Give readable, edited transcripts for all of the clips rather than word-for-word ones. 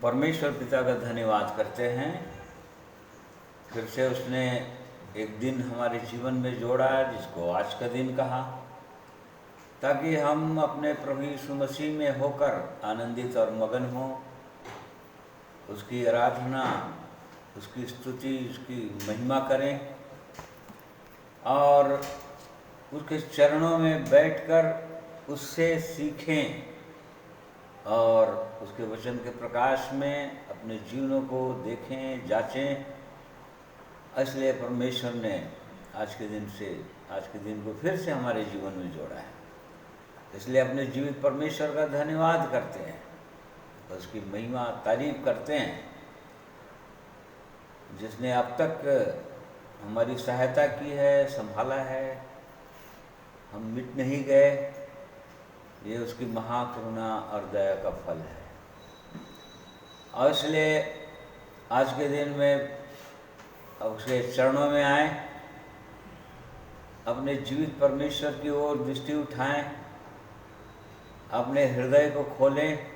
परमेश्वर पिता का धन्यवाद करते हैं। फिर से उसने एक दिन हमारे जीवन में जोड़ा जिसको आज का दिन कहा, ताकि हम अपने प्रभु यीशु मसीह में होकर आनंदित और मगन हों, उसकी आराधना, उसकी स्तुति, उसकी महिमा करें और उसके चरणों में बैठकर उससे सीखें और उसके वचन के प्रकाश में अपने जीवनों को देखें, जांचें। इसलिए परमेश्वर ने आज के दिन को फिर से हमारे जीवन में जोड़ा है। इसलिए अपने जीवित परमेश्वर का धन्यवाद करते हैं, उसकी महिमा तारीफ करते हैं, जिसने अब तक हमारी सहायता की है, संभाला है, हम मिट नहीं गए। ये उसकी महाकरुणा और दया का फल है। और इसलिए आज के दिन में उसके चरणों में आए, अपने जीवित परमेश्वर की ओर दृष्टि उठाएं, अपने हृदय को खोलें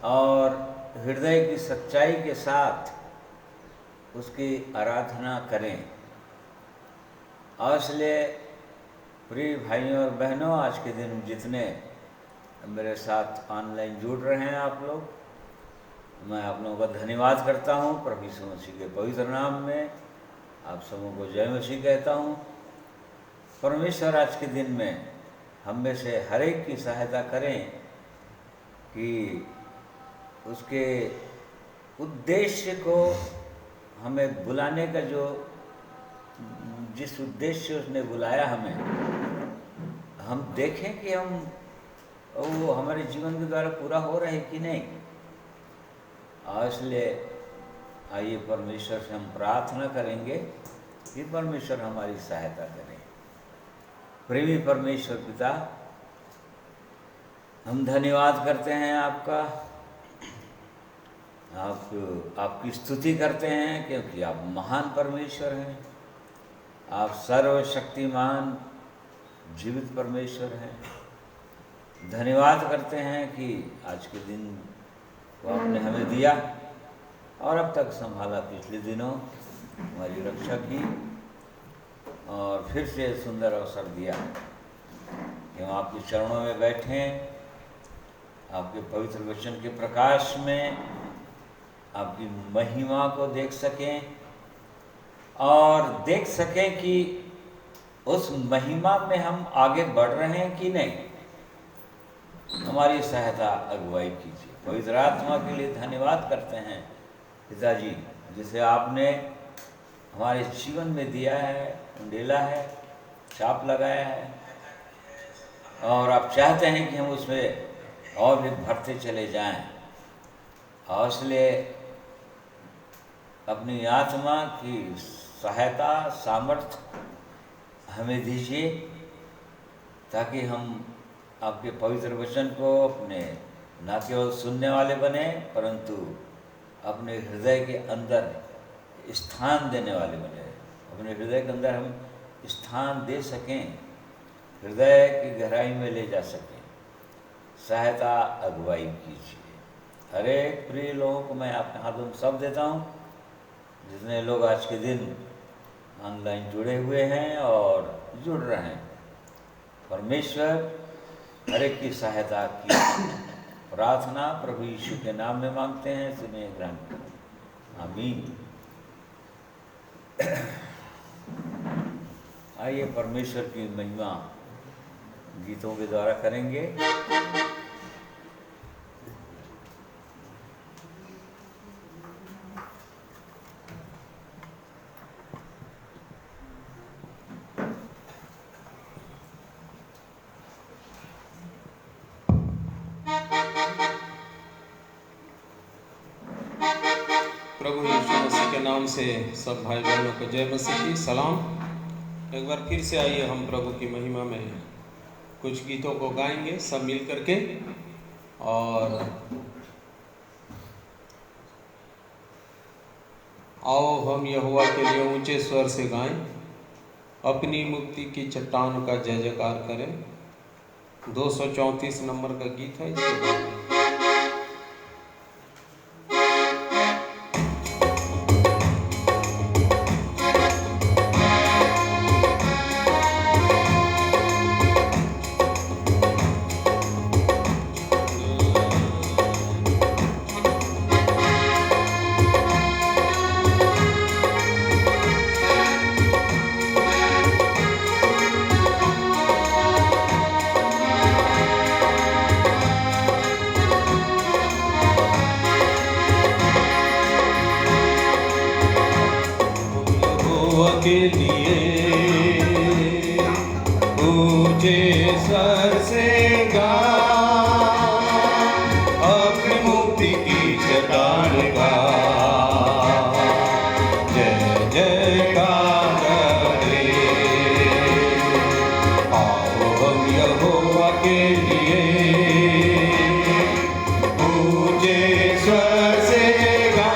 और हृदय की सच्चाई के साथ उसकी आराधना करें। और इसलिए प्रिय भाइयों और बहनों, आज के दिन जितने मेरे साथ ऑनलाइन जुड़ रहे हैं आप लोग, मैं आप लोगों का धन्यवाद करता हूं। प्रभु यीशु मसीह के पवित्र नाम में आप सबों को जय मसीह कहता हूं। परमेश्वर आज के दिन में हम में से हर एक की सहायता करें कि उसके उद्देश्य को, हमें बुलाने का जिस उद्देश्य से उसने बुलाया हम देखें कि वो हमारे जीवन के द्वारा पूरा हो रहा है कि नहीं। और इसलिए आइए परमेश्वर से हम प्रार्थना करेंगे कि परमेश्वर हमारी सहायता करें। प्रेमी परमेश्वर पिता, हम धन्यवाद करते हैं आपका, आपकी स्तुति करते हैं, क्योंकि आप महान परमेश्वर हैं, आप सर्वशक्तिमान जीवित परमेश्वर हैं। धन्यवाद करते हैं कि आज के दिन को आपने हमें दिया और अब तक संभाला, पिछले दिनों हमारी रक्षा की और फिर से सुंदर अवसर दिया कि हम आपके चरणों में बैठें, आपके पवित्र वचन के प्रकाश में आपकी महिमा को देख सकें और देख सकें कि उस महिमा में हम आगे बढ़ रहे हैं कि नहीं। हमारी सहायता अगुवाई कीजिए। पवित्र आत्मा के लिए धन्यवाद करते हैं पिताजी, जिसे आपने हमारे जीवन में दिया है, उंडेला है, छाप लगाया है और आप चाहते हैं कि हम उसमें और भी बढ़ते चले जाएं। और इसलिए अपनी आत्मा की सहायता, सामर्थ्य हमें दीजिए, ताकि हम आपके पवित्र वचन को अपने न केवल सुनने वाले बने, परंतु अपने हृदय के अंदर स्थान देने वाले बने। अपने हृदय के अंदर हम स्थान दे सकें, हृदय की गहराई में ले जा सकें। सहायता अगुवाई कीजिए। हर एक प्रिय लोगों को मैं आपके हाथों में सौंप देता हूँ, जितने लोग आज के दिन ऑनलाइन जुड़े हुए हैं और जुड़ रहे हैं। परमेश्वर हर एक की सहायता की प्रार्थना प्रभु यीशु के नाम में मांगते हैं, सुनिए ग्रहण करें। आमीन। आइए परमेश्वर की महिमा गीतों के द्वारा करेंगे। प्रभु यीशु मसीह के नाम से सब भाई बहनों को जय मसीह की सलाम। एक बार फिर से आइए हम प्रभु की महिमा में कुछ गीतों को गाएंगे सब मिल करके। और आओ हम यहोवा के लिए ऊंचे स्वर से गाएं, अपनी मुक्ति की चट्टान का जय जयकार करें। 234 नंबर का गीत है, इसको गाएंगे। के लिए ऊंचे स्वर से गा, अपनी मुक्ति की चट्टान का जय जयकार करे। आओ हम यहोवा के लिए ऊंचे स्वर से गा,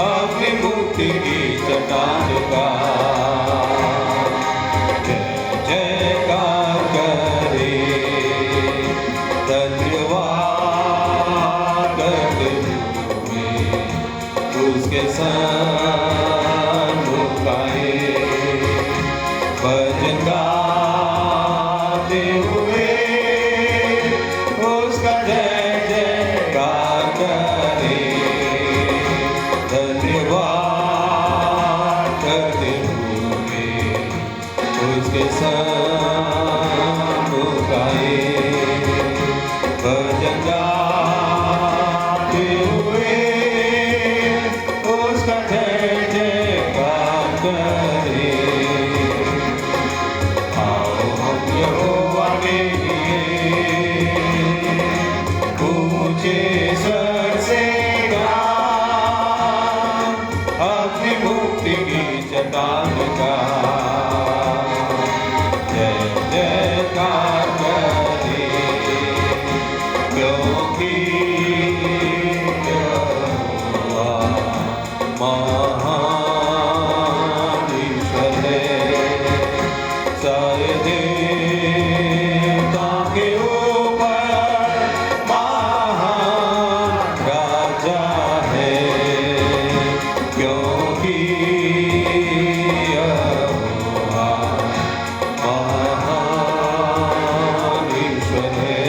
अपनी मुक्ति की चट्टान का जय जयकार करे। धन्यवाद करते हुए उसके सन्मुख आए, भजन गाते हुए उसका जय जयकार करे। धन्यवाद करते हुए उसके सन्मुख आए, भजन गाते हुए उसका जय जयकार करे। आओ हम यहोवा के लिए ऊंचे स्वर से गा, अपनी मुक्ति की चट्टान का जय जयकार करे। क्योंकि यहोवा महान ईश्वर है, सारे देवता के ऊपर महान राजा है। क्योंकि यहोवा महान ईश्वर है,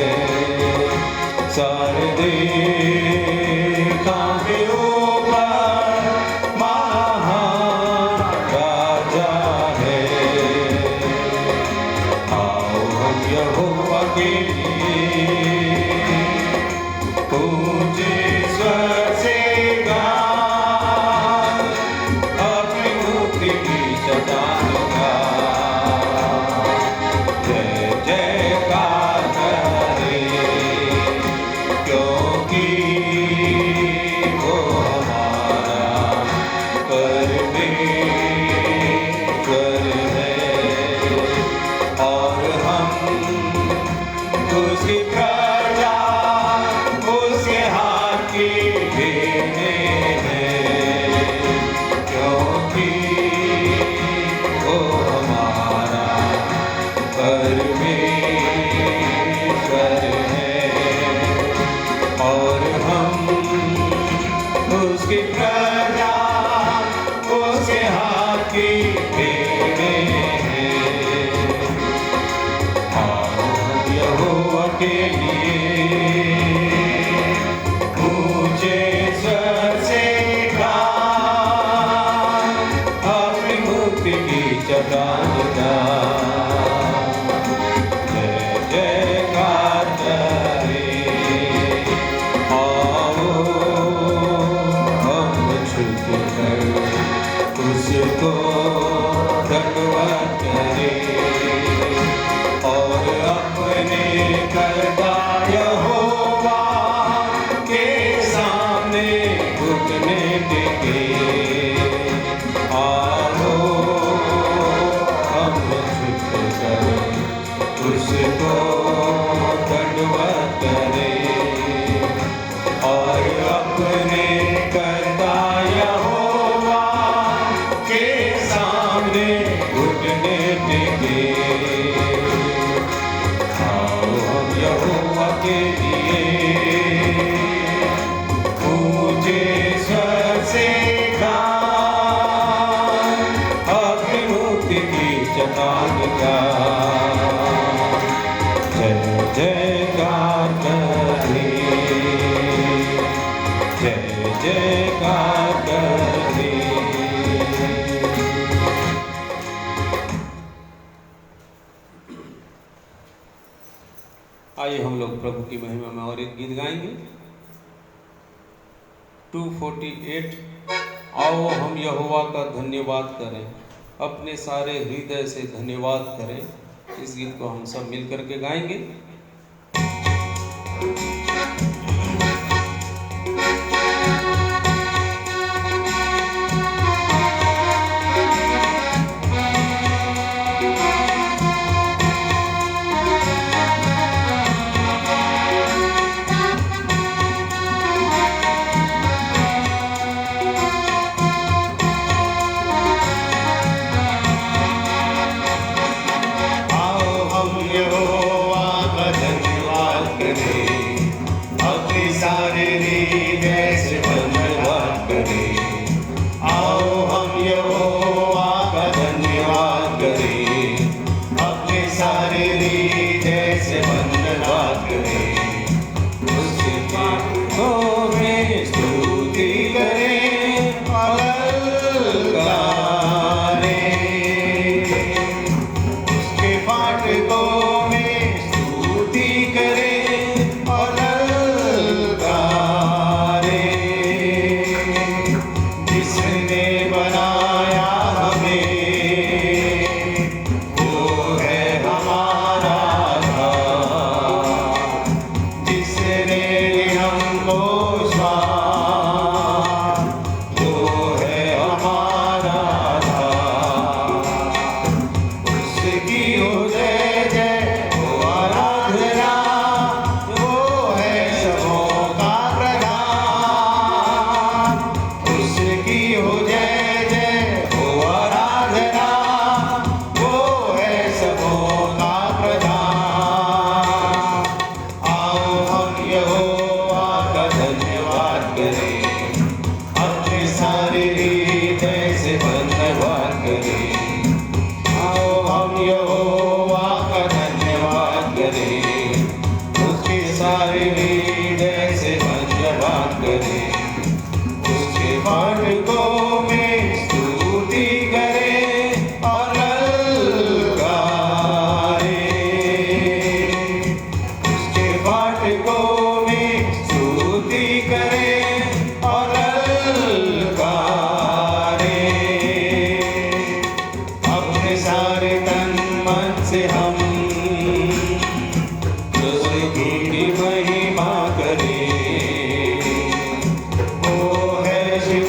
सारे देवता के ऊपर महान राजा है। आओ हम यहोवा के लिए ऊंचे स्वर से गा, अपनी मुक्ति की चट्टान का जय जयकार करे। क्योंकि वो हमारा परमेश्वर है और हम उसकी प्रजा, उसके हाथ की भेंटें हैं। क्योंकि वो हमारा परमेश्वर है और हम उसकी प्रजा, उसके हाथ की भेंटें हैं। आओ हम यहोवा के लिए ऊंचे स्वर से गा, अपनी मुक्ति की चट्टान का जय जयकार करे। आओ हम झुक कर उसको धन्यवाद करें और अपने करता यहोवा के सामने घुटने टेके। आओ हम झुक कर उसको धन्यवाद करें और अपने करता यहोवा के सामने घुटने टेके। आओ हम यहोवा के लिए ऊंचे स्वर से गा, अपनी मुक्ति की चट्टान का जय जयकार करे। जय जयकार करे। आइए हम लोग प्रभु की महिमा में और एक गीत गाएंगे। 248 आओ हम यहोवा का धन्यवाद करें, अपने सारे हृदय से धन्यवाद करें। इस गीत को हम सब मिल करके गाएंगे।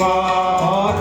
और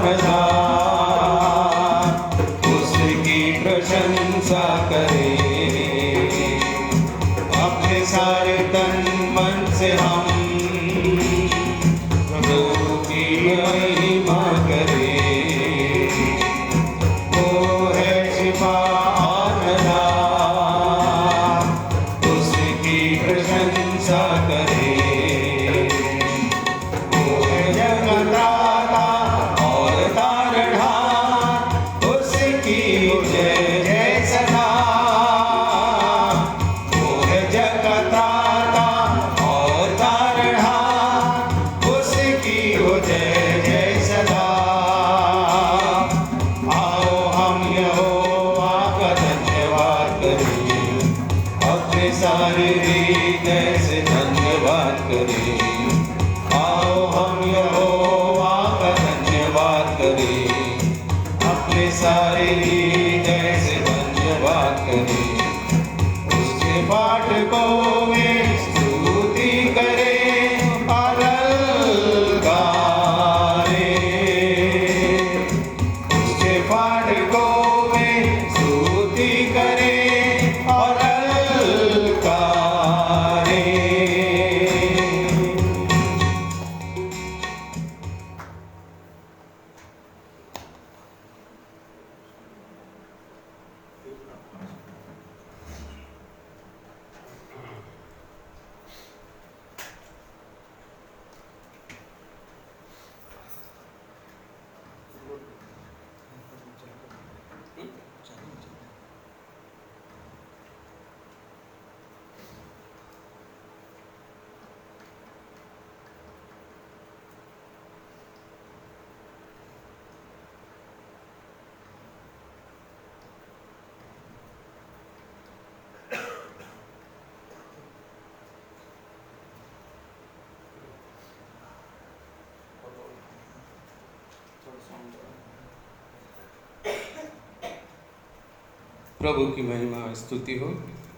प्रभु की महिमा स्तुति हो।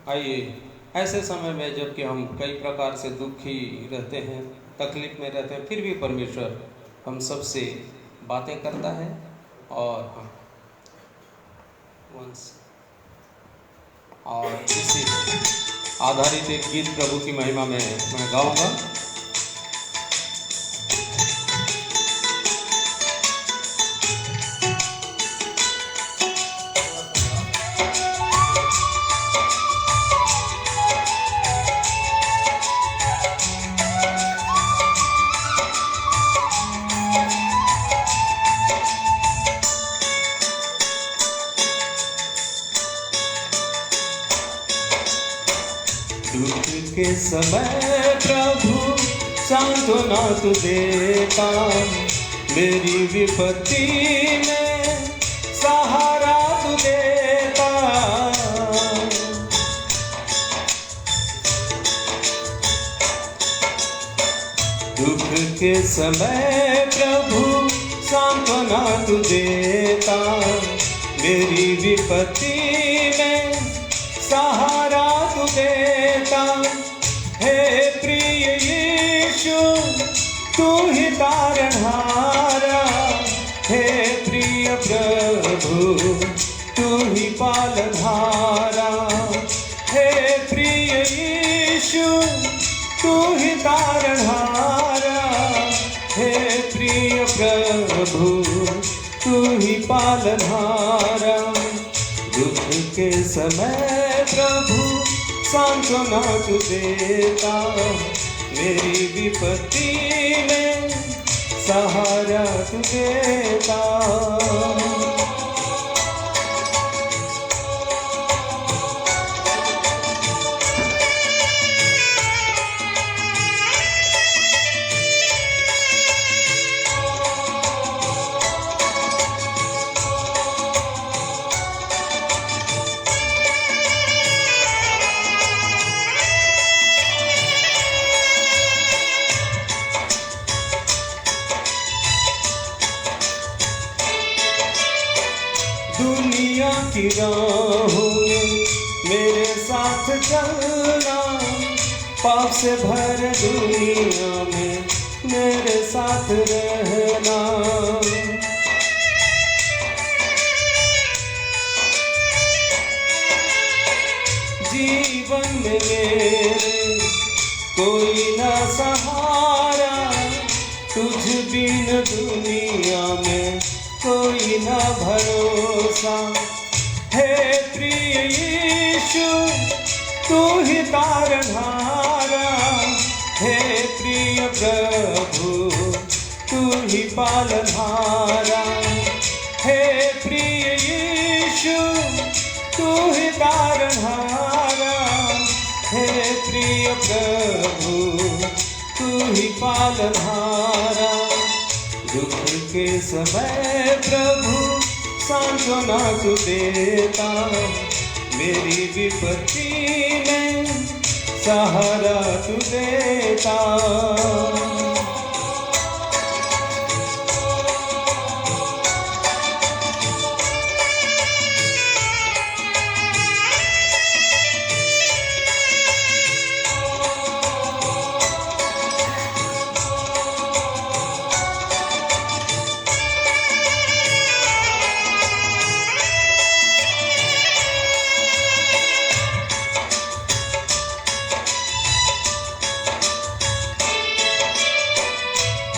आइए, ऐसे समय में जबकि हम कई प्रकार से दुखी रहते हैं, तकलीफ में रहते हैं, फिर भी परमेश्वर हम सबसे बातें करता है। और इसी आधारित एक गीत प्रभु की महिमा में मैं गाऊंगा। दुख के समय प्रभु सांत्वना तू देता, मेरी विपत्ति में सहारा तू देता। दुख के समय प्रभु सांत्वना तू देता, मेरी विपत्ति में सहारा तू देता। हे प्रिय यीशु तू ही तारणहारा, हे प्रिय प्रभु तू ही पालनहारा। हे प्रिय यीशु तू ही तारणहारा, हे प्रिय प्रभु तू ही पालनहारा। दुख के समय प्रभु सांत्वना तू देता, मेरी विपत्ति में सहारा तू देता। दुनिया की राहों में मेरे साथ चलना, पाप से भरे दुनिया में मेरे साथ रहना। जीवन में मेरे कोई न सहारा, तुझ बिन दुनिया में कोई न भरोसा। हे प्रिय यीशु तू ही तारणहारा, हे प्रिय प्रभु तू ही पालनहारा। हे प्रिय यीशु तू ही तारणहारा, हे प्रिय प्रभु तू ही पालनहारा। दुख के समय प्रभु सांत्वना तू देता, मेरी विपत्ति में सहारा तू देता।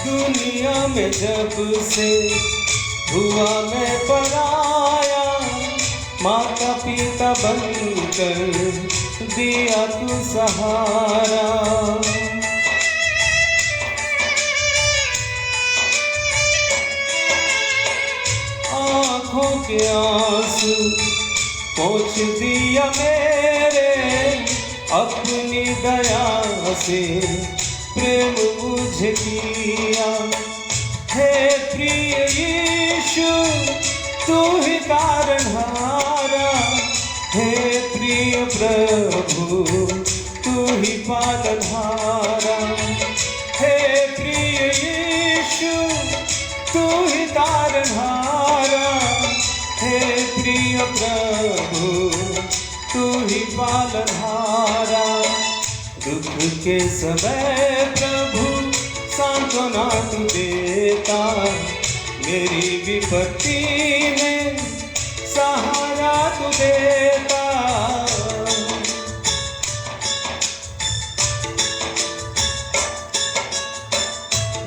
दुनिया में जब से हुआ मैं पराया, माता पिता बनकर दिया तू सहारा। आँखों के आंसू पोंछ दिया मेरे, अपनी दया से प्रेम मुझे किया। हे प्रिय यीशु तू ही तारणहारा, हे प्रिय प्रभु तू ही पालनहारा। हे प्रिय यीशु तू ही तारणहारा, हे प्रिय प्रभु तू ही पालनहारा। दुख के समय प्रभु सांत्वना तू देता, मेरी विपत्ति में सहारा तू देता।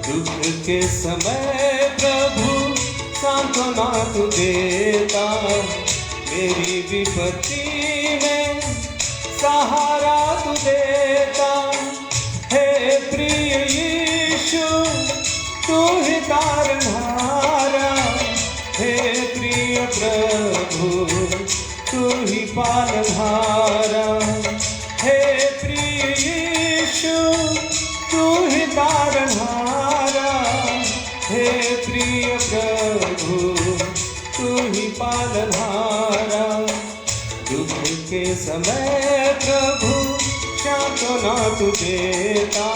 दुख के समय प्रभु सांत्वना तू देता, मेरी विपत्ति में सहारा तू देता। हे प्रिय यीशु तू ही तारनहारा, हे प्रिय प्रभु तू ही पालनहारा। हे प्रिय यीशु तू ही तारनहारा, हे प्रिय प्रभु तू ही पालनहारा। दुख के समय प्रभु सांत्वना तू देता,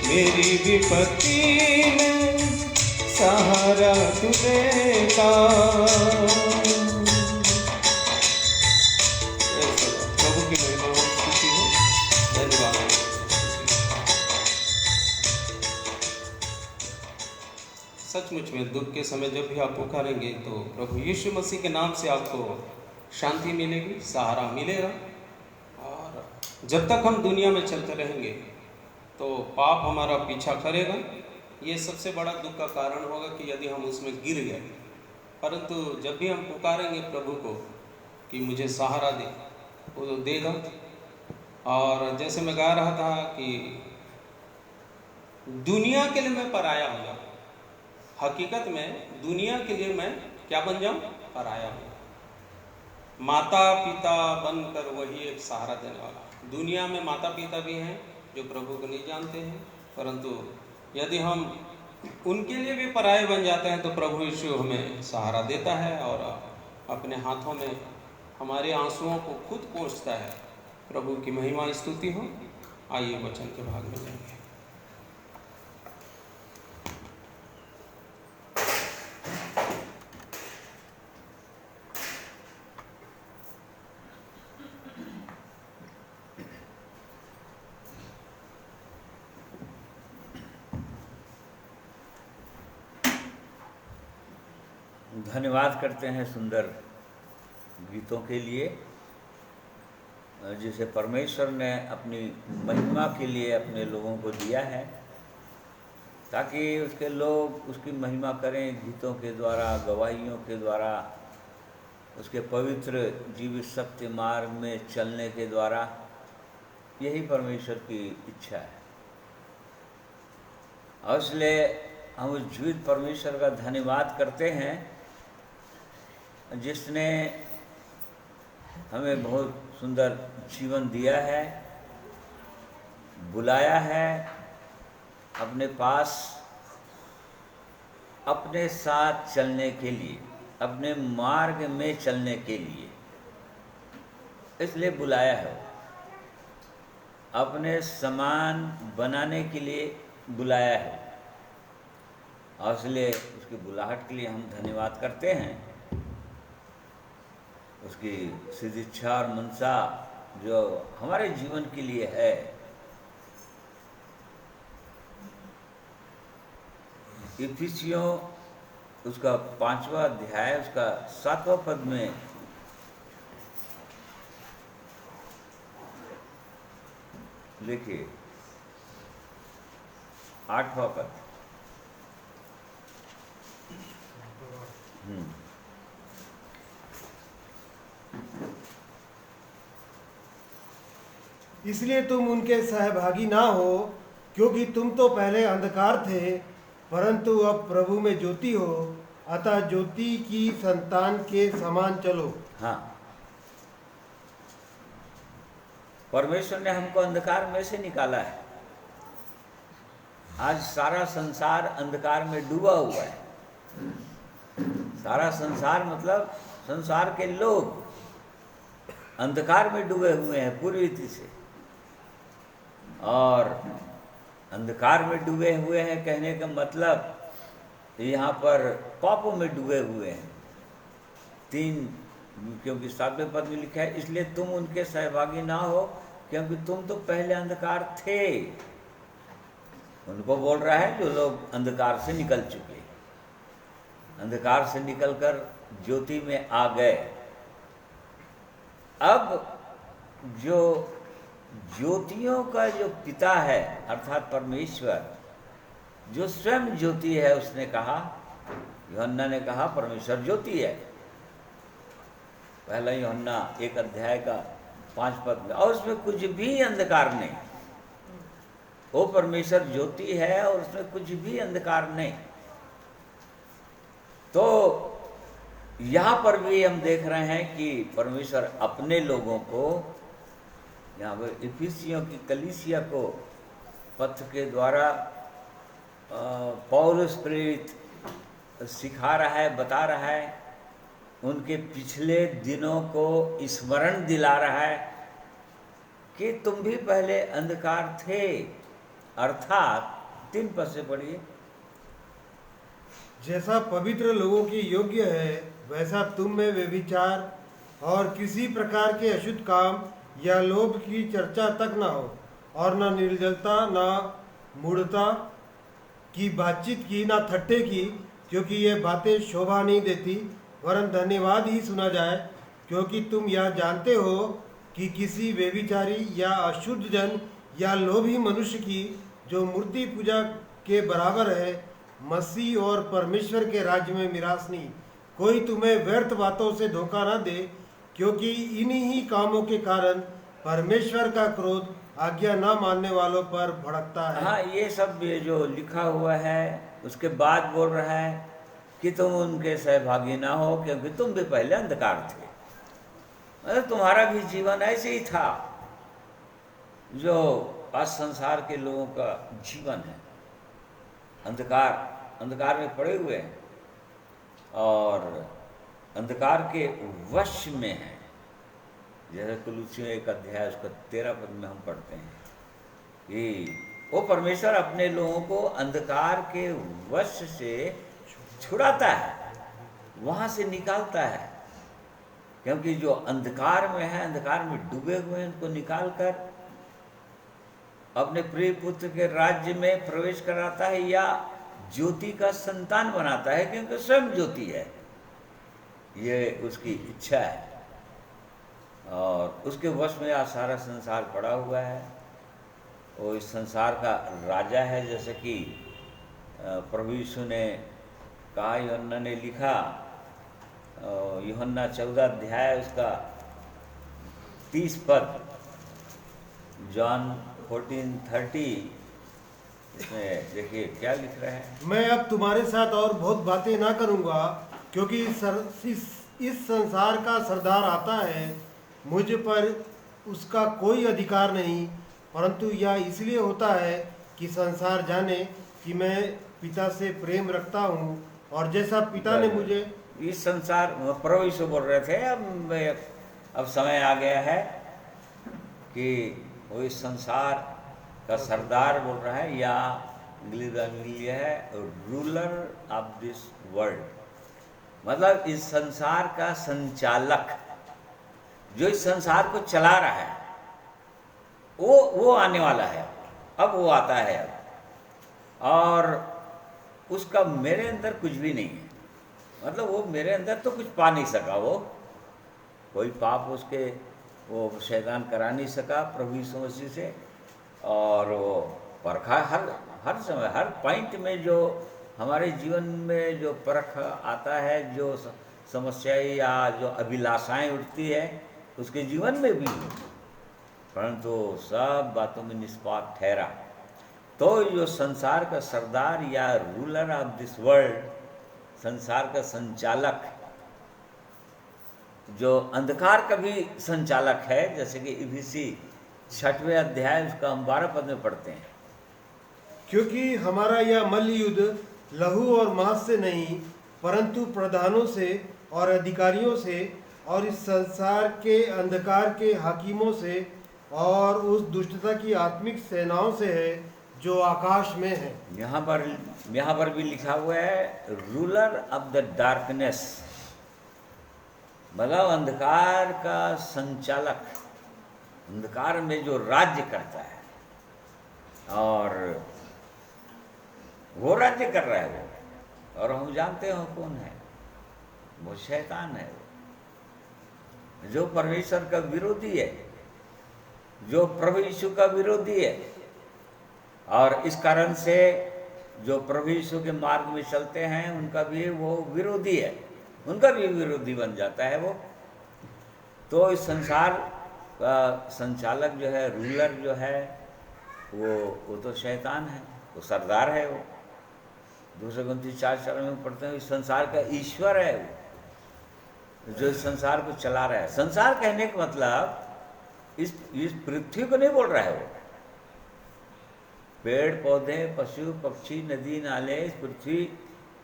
मेरी विपत्ति में सहारा तू देता। प्रभु की महिमा हो, स्तुति हो। धन्यवाद। सचमुच में दुख के समय जब भी आप पुकारेंगे तो प्रभु यीशु मसीह के नाम से आपको शांति मिलेगी, सहारा मिलेगा। और जब तक हम दुनिया में चलते रहेंगे तो पाप हमारा पीछा करेगा। ये सबसे बड़ा दुख का कारण होगा कि यदि हम उसमें गिर गए। परंतु जब भी हम पुकारेंगे प्रभु को कि मुझे सहारा दे, वो तो देगा। और जैसे मैं गा रहा था कि दुनिया के लिए मैं पराया हो जाऊँ, हकीकत में दुनिया के लिए मैं क्या बन जाऊँ? पराया हूँ। माता पिता बनकर वही एक सहारा देने वाला। दुनिया में माता पिता भी हैं जो प्रभु को नहीं जानते हैं, परंतु यदि हम उनके लिए भी पराये बन जाते हैं तो प्रभु यीशु हमें सहारा देता है और अपने हाथों में हमारे आंसुओं को खुद पोंछता है। प्रभु की महिमा स्तुति हो। आइए वचन के भाग में जाएंगे। धन्यवाद करते हैं सुंदर गीतों के लिए, जिसे परमेश्वर ने अपनी महिमा के लिए अपने लोगों को दिया है, ताकि उसके लोग उसकी महिमा करें गीतों के द्वारा, गवाहियों के द्वारा, उसके पवित्र जीवित सत्य मार्ग में चलने के द्वारा। यही परमेश्वर की इच्छा है। और इसलिए हम उस जीवित परमेश्वर का धन्यवाद करते हैं जिसने हमें बहुत सुंदर जीवन दिया है, बुलाया है अपने पास, अपने साथ चलने के लिए, अपने मार्ग में चलने के लिए। इसलिए बुलाया है, अपने समान बनाने के लिए बुलाया है। और इसलिए उसकी बुलाहट के लिए हम धन्यवाद करते हैं। उसकी सिद्ध इच्छा और मनसा जो हमारे जीवन के लिए है, इफिसियों उसका 5वां अध्याय उसका 7वां पद में लिखिए, 8वां पद। इसलिए तुम उनके सहभागी ना हो, क्योंकि तुम तो पहले अंधकार थे, परंतु अब प्रभु में ज्योति हो। अतः ज्योति की संतान के समान चलो। हाँ, परमेश्वर ने हमको अंधकार में से निकाला है। आज सारा संसार अंधकार में डूबा हुआ है। सारा संसार मतलब संसार के लोग अंधकार में डूबे हुए हैं पूरी रीति से। और अंधकार में डूबे हुए हैं कहने का मतलब यहाँ पर पापों में डूबे हुए हैं। 3 क्योंकि 7वें पद में लिखा है, इसलिए तुम उनके सहभागी ना हो क्योंकि तुम तो पहले अंधकार थे। उनको बोल रहा है जो लोग अंधकार से निकल चुके, अंधकार से निकलकर ज्योति में आ गए। अब जो ज्योतियों का जो पिता है अर्थात परमेश्वर, जो स्वयं ज्योति है, उसने कहा, यूहन्ना ने कहा परमेश्वर ज्योति है। पहला यूहन्ना 1 अध्याय का 5 पद में, और उसमें कुछ भी अंधकार नहीं। वो परमेश्वर ज्योति है और उसमें कुछ भी अंधकार नहीं। तो यहाँ पर भी हम देख रहे हैं कि परमेश्वर अपने लोगों को, यहाँ पर इफिसियों की कलीसिया को पत्र के द्वारा पौलुस प्रेरित सिखा रहा है, बता रहा है, उनके पिछले दिनों को स्मरण दिला रहा है कि तुम भी पहले अंधकार थे। अर्थात 3 पद से पढ़िए, जैसा पवित्र लोगों के योग्य है वैसा तुम में व्यभिचार और किसी प्रकार के अशुद्ध काम या लोभ की चर्चा तक न हो, और न निर्जलता, न मूढ़ता की बातचीत की, न थट्टे की, क्योंकि ये बातें शोभा नहीं देती, वरन धन्यवाद ही सुना जाए। क्योंकि तुम यह जानते हो कि किसी व्यभिचारी या अशुद्ध जन या लोभी मनुष्य की जो मूर्ति पूजा के बराबर है, मसीह और परमेश्वर के राज्य में मिरास नहीं। कोई तुम्हें व्यर्थ बातों से धोखा न दे, क्योंकि इन्हीं ही कामों के कारण परमेश्वर का क्रोध आज्ञा न मानने वालों पर भड़कता है। हाँ, ये सब ये जो लिखा हुआ है उसके बाद बोल रहा है कि तुम उनके सहभागी ना हो क्योंकि तुम भी पहले अंधकार थे। मतलब तुम्हारा भी जीवन ऐसे ही था जो आज संसार के लोगों का जीवन है। अंधकार में पड़े हुए हैं और अंधकार के वश में हैं। जैसे कुलुसियों 1 अध्याय उसका 13 पद में हम पढ़ते हैं कि वो परमेश्वर अपने लोगों को अंधकार के वश से छुड़ाता है, वहाँ से निकालता है। क्योंकि जो अंधकार में है, अंधकार में डूबे हुए हैं, उनको निकाल कर अपने प्रिय पुत्र के राज्य में प्रवेश कराता है या ज्योति का संतान बनाता है, क्योंकि स्वयं ज्योति है। ये उसकी इच्छा है और उसके वश में आज सारा संसार पड़ा हुआ है। वो इस संसार का राजा है, जैसे कि प्रभु यीशु ने कहा, यूहन्ना ने लिखा, यूहन्ना 14 अध्याय उसका 30 पद, जॉन 14:30, इसमें देखिए क्या लिख रहा है। मैं अब तुम्हारे साथ और बहुत बातें ना करूँगा, क्योंकि इस संसार का सरदार आता है, मुझ पर उसका कोई अधिकार नहीं, परंतु यह इसलिए होता है कि संसार जाने कि मैं पिता से प्रेम रखता हूँ, और जैसा पिता ने मुझे इस संसार, प्रभु यीशु बोल रहे थे, अब समय आ गया है कि वो इस संसार का सरदार बोल रहा है, या इंग्लिश है रूलर ऑफ दिस वर्ल्ड, मतलब इस संसार का संचालक, जो इस संसार को चला रहा है, वो आने वाला है। अब वो आता है अब, और उसका मेरे अंदर कुछ भी नहीं है। मतलब वो मेरे अंदर तो कुछ पा नहीं सका, वो कोई पाप उसके वो शैतान करा नहीं सका प्रभु यीशु मसीह से। और वो परखा हर समय, हर पॉइंट में जो हमारे जीवन में जो परख आता है, जो समस्याएं या जो अभिलाषाएं उठती है उसके जीवन में भी, परंतु सब बातों में निष्पाप ठहरा। तो जो संसार का सरदार या रूलर ऑफ दिस वर्ल्ड, संसार का संचालक, जो अंधकार का भी संचालक है, जैसे कि इफिसी 6वें अध्याय उसका हम 12 पद में पढ़ते हैं, क्योंकि हमारा यह मल्ल युद्ध लहू और मांस से नहीं, परंतु प्रधानों से और अधिकारियों से और इस संसार के अंधकार के हाकिमों से और उस दुष्टता की आत्मिक सेनाओं से है जो आकाश में है। यहाँ पर भी लिखा हुआ है रूलर ऑफ द डार्कनेस, मतलब अंधकार का संचालक, अंधकार में जो राज्य करता है, और वो राज्य कर रहा है वो, और हम जानते हो कौन है, वो शैतान है, वो जो परमेश्वर का विरोधी है, जो प्रभु यीशु का विरोधी है। और इस कारण से जो प्रभु यीशु के मार्ग में चलते हैं उनका भी वो विरोधी है, उनका भी विरोधी बन जाता है वो। तो इस संसार का संचालक जो है, रूलर जो है, वो तो शैतान है, वो सरदार है वो। 2 Corinthians 4:4 में पढ़ते हैं, इस संसार का ईश्वर है वो, जो इस संसार को चला रहा है। संसार कहने का मतलब इस पृथ्वी को नहीं बोल रहा है वो, पेड़ पौधे पशु पक्षी नदी नाले इस पृथ्वी,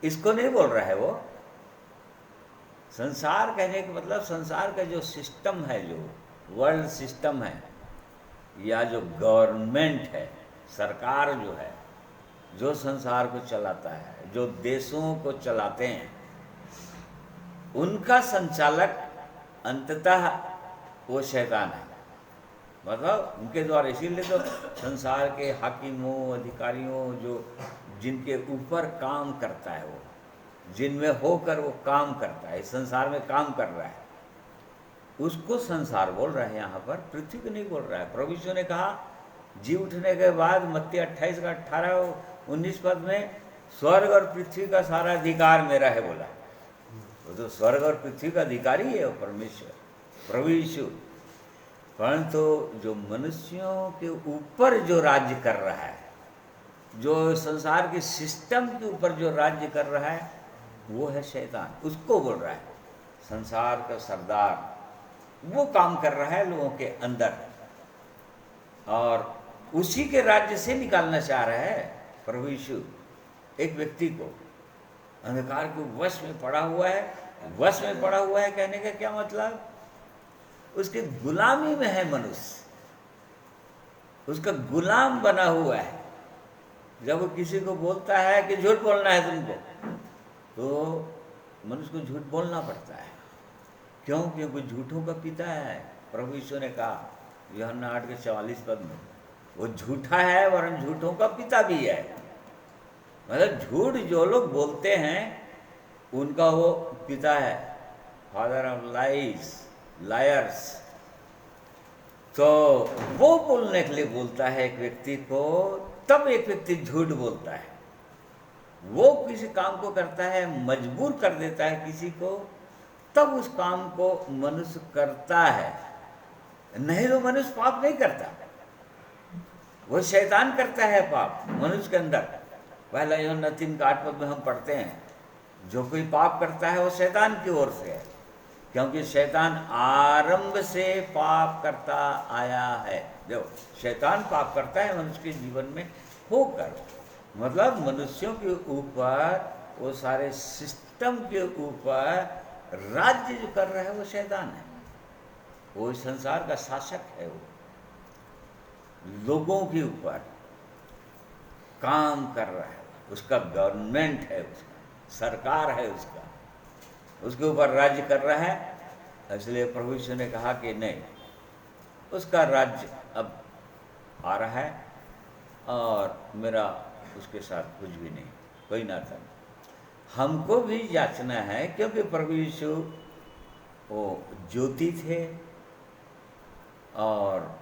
इसको नहीं बोल रहा है वो। संसार कहने का मतलब संसार का जो सिस्टम है, जो वर्ल्ड सिस्टम है, या जो गवर्नमेंट है, सरकार जो है, जो संसार को चलाता है, जो देशों को चलाते हैं, उनका संचालक अंततः वो शैतान है। मतलब उनके द्वारा, इसीलिए तो संसार के हाकिमों अधिकारियों जो जिनके ऊपर काम करता है, वो जिनमें होकर वो काम करता है, इस संसार में काम कर रहा है, उसको संसार बोल रहा है यहाँ पर, पृथ्वी को नहीं बोल रहा है। प्रभु यीशु ने कहा जी उठने के बाद मत्ती 28 का 18-19 पद में, स्वर्ग और पृथ्वी का सारा अधिकार मेरा है बोला। वो तो स्वर्ग और पृथ्वी का अधिकारी है वो परमेश्वर प्रभु यीशु। परंतु जो मनुष्यों के ऊपर जो राज्य कर रहा है, जो संसार के सिस्टम के ऊपर जो राज्य कर रहा है, वो है शैतान, उसको बोल रहा है संसार का सरदार। वो काम कर रहा है लोगों के अंदर, और उसी के राज्य से निकालना चाह रहा है प्रभु यीशु एक व्यक्ति को। अंधकार के वश में पड़ा हुआ है, वश में पड़ा हुआ है कहने का क्या मतलब, उसके गुलामी में है मनुष्य, उसका गुलाम बना हुआ है। जब वो किसी को बोलता है कि झूठ बोलना है तुमको, तो मनुष्य को झूठ बोलना पड़ता है। क्यों? क्योंकि झूठों का पिता है। प्रभु यीशु ने कहा यूहन्ना 8:44 पद में, वो झूठा है वरन झूठों का पिता भी है। मतलब झूठ जो लोग बोलते हैं उनका वो पिता है, फादर ऑफ लाइज, लायर्स। तो वो बोलने के लिए बोलता है एक व्यक्ति को, तब एक व्यक्ति झूठ बोलता है। वो किसी काम को करता है, मजबूर कर देता है किसी को, तब उस काम को मनुष्य करता है, नहीं तो मनुष्य पाप नहीं करता। वो शैतान करता है पाप मनुष्य के अंदर। पहला यूहन्ना 3:8 पद में हम पढ़ते हैं, जो कोई पाप करता है वो शैतान की ओर से है, क्योंकि शैतान आरंभ से पाप करता आया है। जो शैतान पाप करता है मनुष्य के जीवन में होकर, मतलब मनुष्यों के ऊपर, वो सारे सिस्टम के ऊपर राज्य जो कर रहा है वो शैतान है। वो इस संसार का शासक है, वो लोगों के ऊपर काम कर रहा है, उसका गवर्नमेंट है, उसका सरकार है, उसके ऊपर राज्य कर रहा है। इसलिए प्रभु यीशु ने कहा कि नहीं, उसका राज्य अब आ रहा है और मेरा उसके साथ कुछ भी नहीं, कोई नाता नहीं। हमको भी जांचना है, क्योंकि प्रभु यीशु वो ज्योति थे और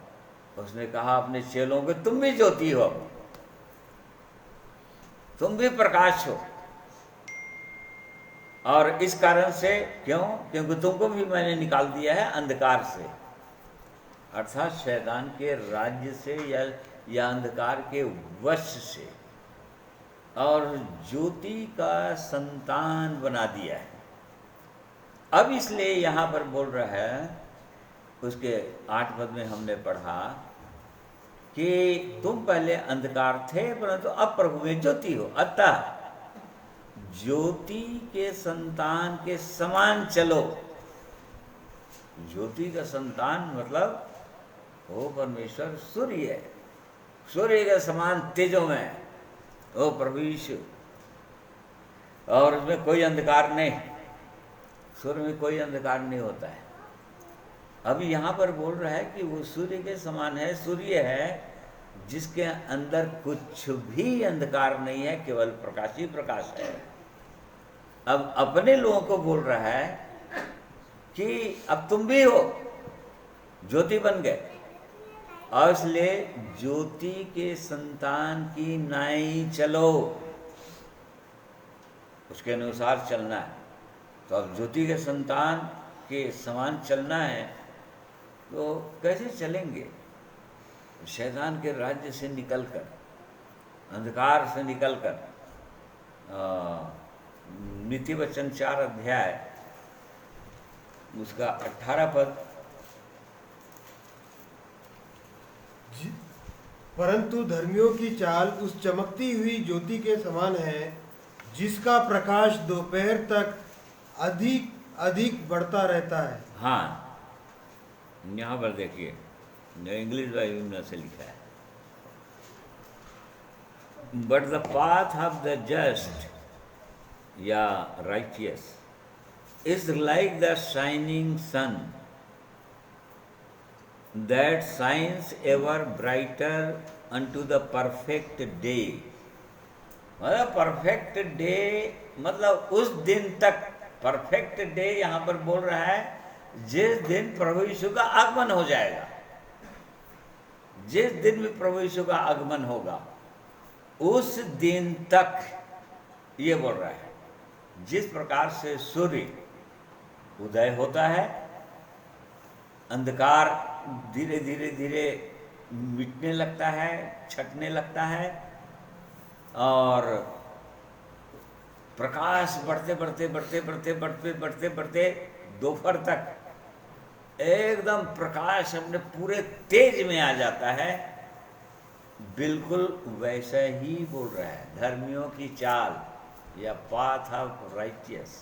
उसने कहा अपने चेलों को, तुम भी ज्योति हो, तुम भी प्रकाश हो। और इस कारण से, क्यों? क्योंकि तुमको भी मैंने निकाल दिया है अंधकार से, अर्थात शैतान के राज्य से या अंधकार के वश से, और ज्योति का संतान बना दिया है। अब इसलिए यहाँ पर बोल रहा है, उसके 8 पद में हमने पढ़ा कि तुम पहले अंधकार थे परंतु अब प्रभु में ज्योति हो, अतः ज्योति के संतान के समान चलो। ज्योति का संतान मतलब वो परमेश्वर सूर्य है, सूर्य के समान तेजों में वो प्रभु यीशु, और उसमें कोई अंधकार नहीं। सूर्य में कोई अंधकार नहीं होता है। अभी यहाँ पर बोल रहा है कि वो सूर्य के समान है, सूर्य है जिसके अंदर कुछ भी अंधकार नहीं है, केवल प्रकाश ही प्रकाश है। अब अपने लोगों को बोल रहा है कि अब तुम भी हो, ज्योति बन गए, और इसलिए ज्योति के संतान की नाई चलो, उसके अनुसार चलना है। तो अब ज्योति के संतान के समान चलना है, तो कैसे चलेंगे? शैतान के राज्य से निकलकर, अंधकार से निकलकर। नीति वचन 4 अध्याय उसका 18 पद। परंतु धर्मियों की चाल उस चमकती हुई ज्योति के समान है, जिसका प्रकाश दोपहर तक अधिक अधिक बढ़ता रहता है। हाँ, यहाँ पर देखिए, इंग्लिश बाइबल में से लिखा है, but the path of the just या righteous is like the shining sun that shines ever brighter unto the perfect day। मतलब परफेक्ट डे मतलब उस दिन तक, परफेक्ट डे यहाँ पर बोल रहा है जिस दिन प्रभु यीशु का आगमन हो जाएगा। जिस दिन भी प्रभु यीशु का आगमन होगा उस दिन तक, ये बोल रहा है। जिस प्रकार से सूर्य उदय होता है, अंधकार धीरे धीरे धीरे मिटने लगता है, छटने लगता है, और प्रकाश बढ़ते बढ़ते बढ़ते बढ़ते बढ़ते बढ़ते बढ़ते दोपहर तक एकदम प्रकाश अपने पूरे तेज में आ जाता है। बिल्कुल वैसा ही बोल रहा है, धर्मियों की चाल या पाथ ऑफ राइटियस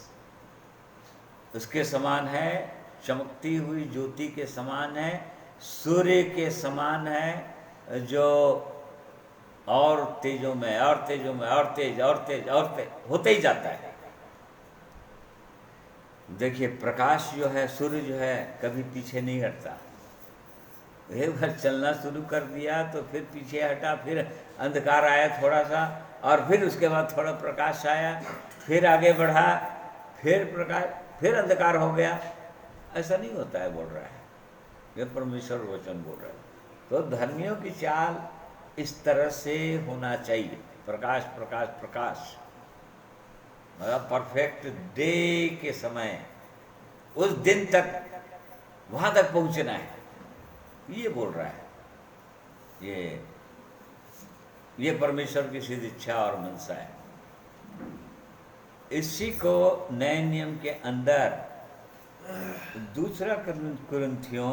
उसके समान है, चमकती हुई ज्योति के समान है, सूर्य के समान है, जो और तेजों में और तेजों में और तेज और तेज और तेज होते ही जाता है। देखिए, प्रकाश जो है, सूर्य जो है, कभी पीछे नहीं हटता। एक बार चलना शुरू कर दिया तो फिर पीछे हटा, फिर अंधकार आया थोड़ा सा, और फिर उसके बाद थोड़ा प्रकाश आया, फिर आगे बढ़ा, फिर प्रकाश, फिर अंधकार हो गया। ऐसा नहीं होता है, बोल रहा है ये परमेश्वर वचन बोल रहा है। तो धर्मियों की चाल इस तरह से होना चाहिए, प्रकाश प्रकाश प्रकाश, मतलब परफेक्ट डे के समय, उस दिन तक, वहां तक पहुंचना है, ये बोल रहा है। ये परमेश्वर की सिद्ध इच्छा और मनसा है। इसी को नए नियम के अंदर दूसरा कुरिन्थियों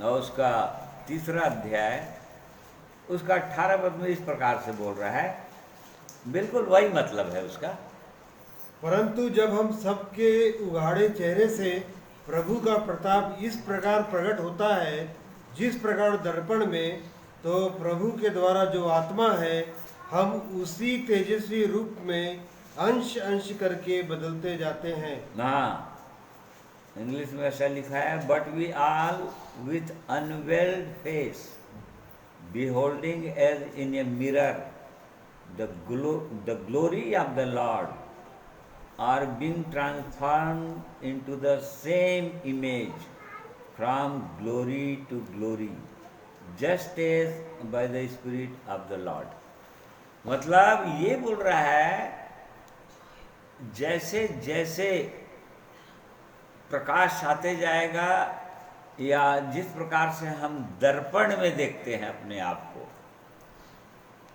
और उसका 3 अध्याय उसका 18 पद में इस प्रकार से बोल रहा है, बिल्कुल वही मतलब है उसका। परंतु जब हम सबके उघाड़े चेहरे से प्रभु का प्रताप इस प्रकार प्रकट होता है, जिस प्रकार दर्पण में, तो प्रभु के द्वारा जो आत्मा है, हम उसी तेजस्वी रूप में अंश अंश करके बदलते जाते हैं। हाँ, इंग्लिश में ऐसा लिखा है, but we all with unveiled face beholding as in a mirror the glory of the Lord are being transformed into the same image from glory to glory, just as by the Spirit of the Lord। मतलब ये बोल रहा है, जैसे जैसे प्रकाश आते जाएगा, या जिस प्रकार से हम दर्पण में देखते हैं अपने आप को,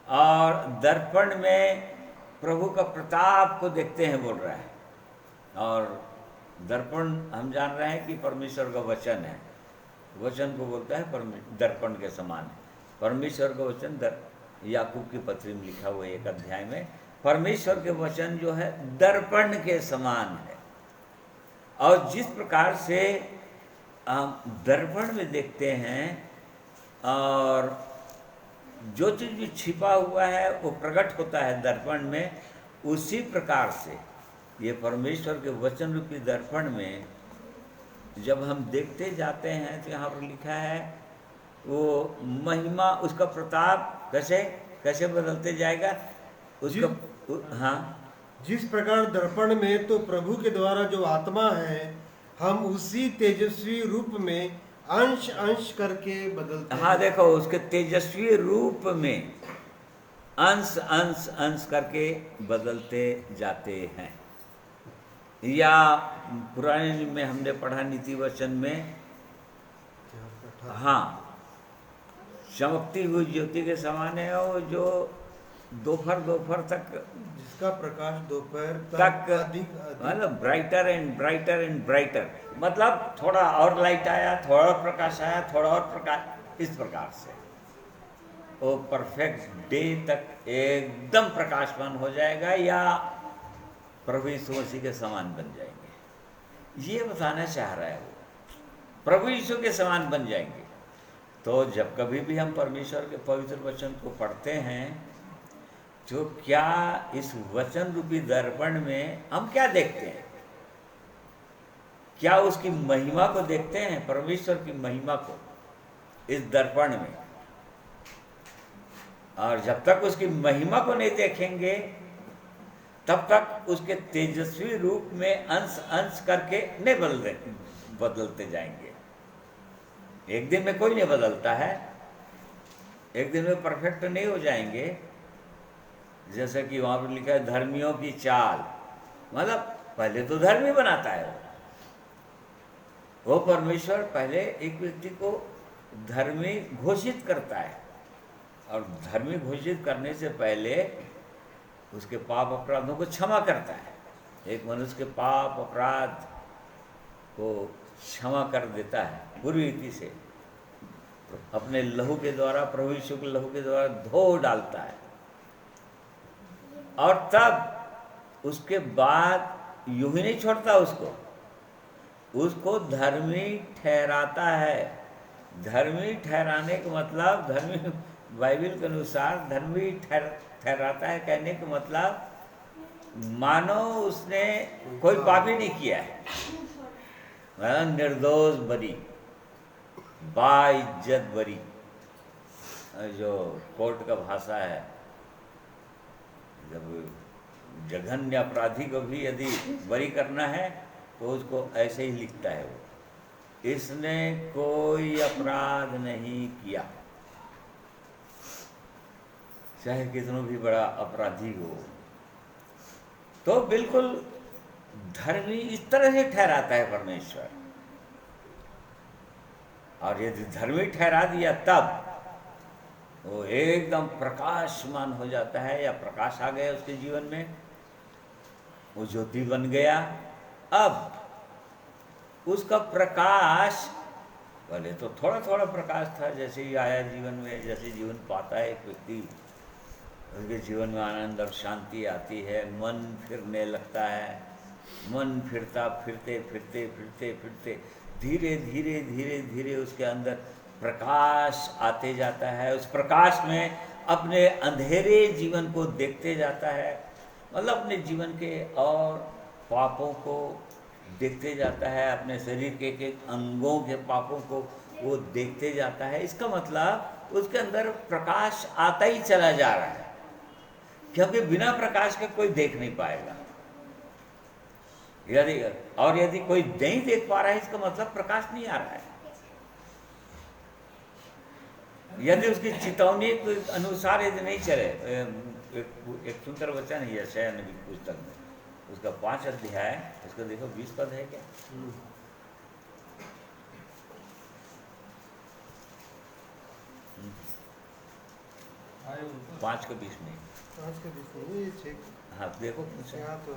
और दर्पण में प्रभु का प्रताप को देखते हैं, बोल रहा है। और दर्पण हम जान रहे हैं कि परमेश्वर का वचन है, वचन को बोलता है दर्पण के समान है। परमेश्वर का वचन याकूब की पत्री में लिखा हुआ 1 अध्याय में, परमेश्वर के वचन जो है दर्पण के समान है। और जिस प्रकार से हम दर्पण में देखते हैं, और जो चीज़ भी छिपा हुआ है वो प्रकट होता है दर्पण में, उसी प्रकार से ये परमेश्वर के वचन रूपी दर्पण में जब हम देखते जाते हैं तो यहाँ पर लिखा है वो महिमा, उसका प्रताप कैसे कैसे बदलते जाएगा उसका। हाँ, जिस प्रकार दर्पण में तो प्रभु के द्वारा जो आत्मा है, हम उसी तेजस्वी रूप में अंश अंश करके बदलते हाँ, देखो उसके तेजस्वी रूप में अंश अंश अंश करके बदलते जाते हैं। या पुराने नियम में हमने पढ़ा नीति वचन में, हाँ, चमकती हुई ज्योति के समान है वो जो दोपहर तक, जिसका प्रकाश दोपहर तक अधिक मतलब brighter and brighter and brighter, मतलब थोड़ा और लाइट आया, थोड़ा और प्रकाश आया, थोड़ा और प्रकाश, इस प्रकार से वो परफेक्ट डे तक एकदम प्रकाशमान हो जाएगा या प्रभु यीशु मसीह के समान बन जाएंगे। ये बताना चाह रहा है वो, प्रभु यीशु के समान बन जाएंगे। तो जब कभी भी हम परमेश्वर के पवित्र वचन को पढ़ते हैं तो क्या इस वचन रूपी दर्पण में हम क्या देखते हैं? क्या उसकी महिमा को देखते हैं, परमेश्वर की महिमा को इस दर्पण में? और जब तक उसकी महिमा को नहीं देखेंगे तब तक उसके तेजस्वी रूप में अंश अंश करके नहीं बदलते जाएंगे। एक दिन में कोई नहीं बदलता है, एक दिन में परफेक्ट नहीं हो जाएंगे। जैसे कि वहाँ पर लिखा है धर्मियों की चाल, मतलब पहले तो धर्मी बनाता है वो परमेश्वर, पहले एक व्यक्ति को धर्मी घोषित करता है और धर्मी घोषित करने से पहले उसके पाप अपराधों को क्षमा करता है। एक मनुष्य के पाप अपराध को क्षमा कर देता है पूरी रीति से, तो अपने लहू के द्वारा, प्रभु यीशु के लहू के द्वारा धो डालता है और तब उसके बाद यूं ही नहीं छोड़ता उसको धर्मी ठहराता है। धर्मी ठहराने का मतलब, धर्मी बाइबल के अनुसार धर्मी ठहराता है कहने का मतलब मानो उसने कोई पाप ही नहीं किया है, निर्दोष बरी, बाइज्जत बरी, जो कोर्ट का भाषा है। जब जघन्य अपराधी को भी यदि बरी करना है तो उसको ऐसे ही लिखता है वो, इसने कोई अपराध नहीं किया, चाहे कितना भी बड़ा अपराधी हो। तो बिल्कुल धर्मी इस तरह से ठहराता है परमेश्वर। और यदि धर्मी ठहरा दिया तब वो एकदम प्रकाशमान हो जाता है, या प्रकाश आ गया उसके जीवन में, वो ज्योति बन गया। अब उसका प्रकाश, पहले तो थोड़ा थोड़ा प्रकाश था, जैसे ही आया जीवन में, जैसे जीवन पाता है एक व्यक्ति, उसके जीवन में आनंद और शांति आती है, मन फिरने लगता है, मन फिरता फिरते फिरते फिरते फिरते धीरे धीरे धीरे धीरे उसके अंदर प्रकाश आते जाता है। उस प्रकाश में अपने अंधेरे जीवन को देखते जाता है, मतलब अपने जीवन के और पापों को देखते जाता है, अपने शरीर के एक अंगों के पापों को वो देखते जाता है। इसका मतलब उसके अंदर प्रकाश आता ही चला जा रहा है, क्योंकि बिना प्रकाश के कोई देख नहीं पाएगा। यदि कोई नहीं देख पा रहा है, इसका मतलब प्रकाश नहीं आ रहा है। यदि उसकी चेतावनी के अनुसार यदि नहीं चले, एक सुंदर वचन है यशायाह नबी पुस्तक में, उसका 5 अध्याय, उसका देखो 20 पद है क्या? 5 के 20 नहीं, 5 का 20 नहीं, ये 6। हाँ देखो, यहाँ तो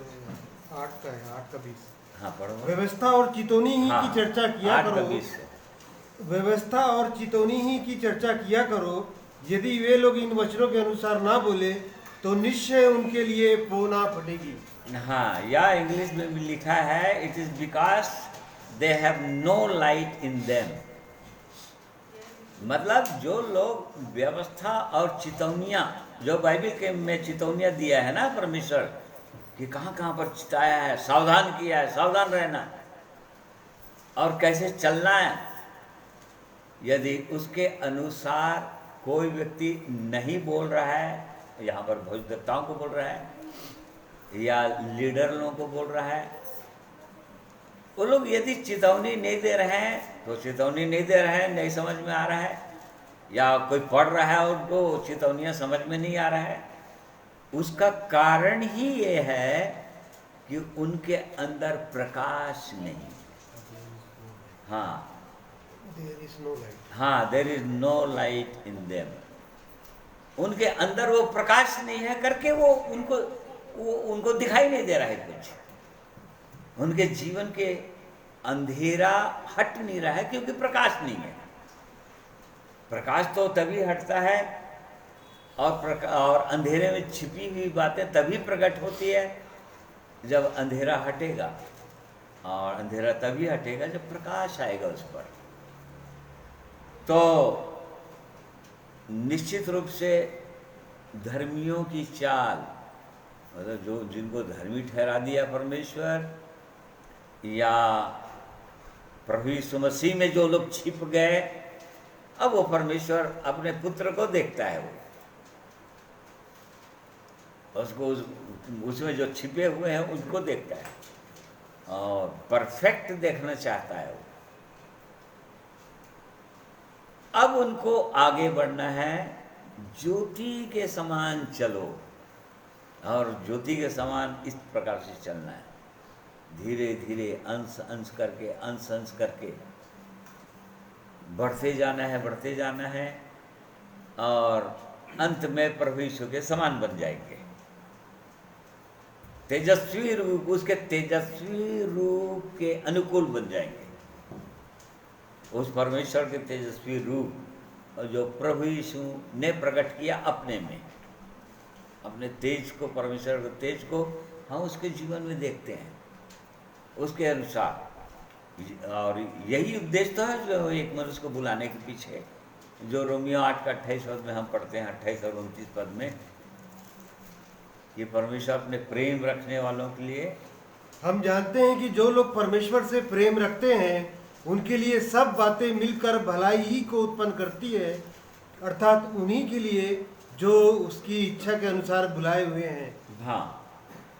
8 का है, 8 का 20। हाँ पढ़ो। व्यवस्था और चितौनी ही की चर्चा किया 8 का करो। 20 व्यवस्था और चितौनी ही की चर्चा किया करो। यदि वे लोग इन वचनों के अनुसार ना बोले तो निश्चय उनके लिए पोना फटेगी। हाँ, या इंग्लिश में भी लिखा है, it is because they have no light in them. मतलब जो लोग व्यवस्था और चितौनियाँ, जो बाइबल के में चितौनियाँ दिया है ना परमेश्वर, कि कहाँ कहाँ पर चिताया है, सावधान किया है, सावधान रहना है और कैसे चलना है। यदि उसके अनुसार कोई व्यक्ति नहीं बोल रहा है, यहाँ पर भविष्यवक्ताओं को बोल रहा है या लीडर लोगों को बोल रहा है, वो लोग यदि चेतावनी नहीं दे रहे हैं तो चेतावनी नहीं दे रहे हैं, नहीं समझ में आ रहा है, या कोई पढ़ रहा है और उनको चेतावनियाँ समझ में नहीं आ रहा है, उसका कारण ही ये है कि उनके अंदर प्रकाश नहीं। हाँ, there is no light in them. उनके अंदर वो प्रकाश नहीं है करके वो उनको दिखाई नहीं दे रहा है कुछ। उनके जीवन के अंधेरा हट नहीं रहा है क्योंकि प्रकाश नहीं है। प्रकाश तो तभी हटता है और अंधेरे में छिपी हुई बातें तभी प्रकट होती है जब अंधेरा हटेगा, और अंधेरा तभी हटेगा जब प्रकाश आएगा उस पर। तो निश्चित रूप से धर्मियों की चाल, मतलब जो जिनको धर्मी ठहरा दिया परमेश्वर, या प्रभु यीशु मसीह में जो लोग छिप गए, अब वो परमेश्वर अपने पुत्र को देखता है, वो उसको उसमें जो छिपे हुए हैं उनको देखता है और परफेक्ट देखना चाहता है वो। अब उनको आगे बढ़ना है, ज्योति के समान चलो, और ज्योति के समान इस प्रकार से चलना है, धीरे धीरे अंश अंश करके बढ़ते जाना है और अंत में प्रभु यीशु के समान बन जाएंगे। तेजस्वी रूप, उसके तेजस्वी रूप के अनुकूल बन जाएंगे। उस परमेश्वर के तेजस्वी रूप और जो प्रभु यीशु ने प्रकट किया अपने में, अपने तेज को, परमेश्वर के तेज को हम उसके जीवन में देखते हैं उसके अनुसार। और यही उद्देश्य तो है जो एक मनुष्य को बुलाने के पीछे, जो रोमियो 8 का 28 पद में हम पढ़ते हैं, 28 और 29 पद में, ये परमेश्वर अपने प्रेम रखने वालों के लिए। हम जानते हैं कि जो लोग परमेश्वर से प्रेम रखते हैं उनके लिए सब बातें मिलकर भलाई ही को उत्पन्न करती है, अर्थात उन्हीं के लिए जो उसकी इच्छा के अनुसार बुलाए हुए हैं। हाँ,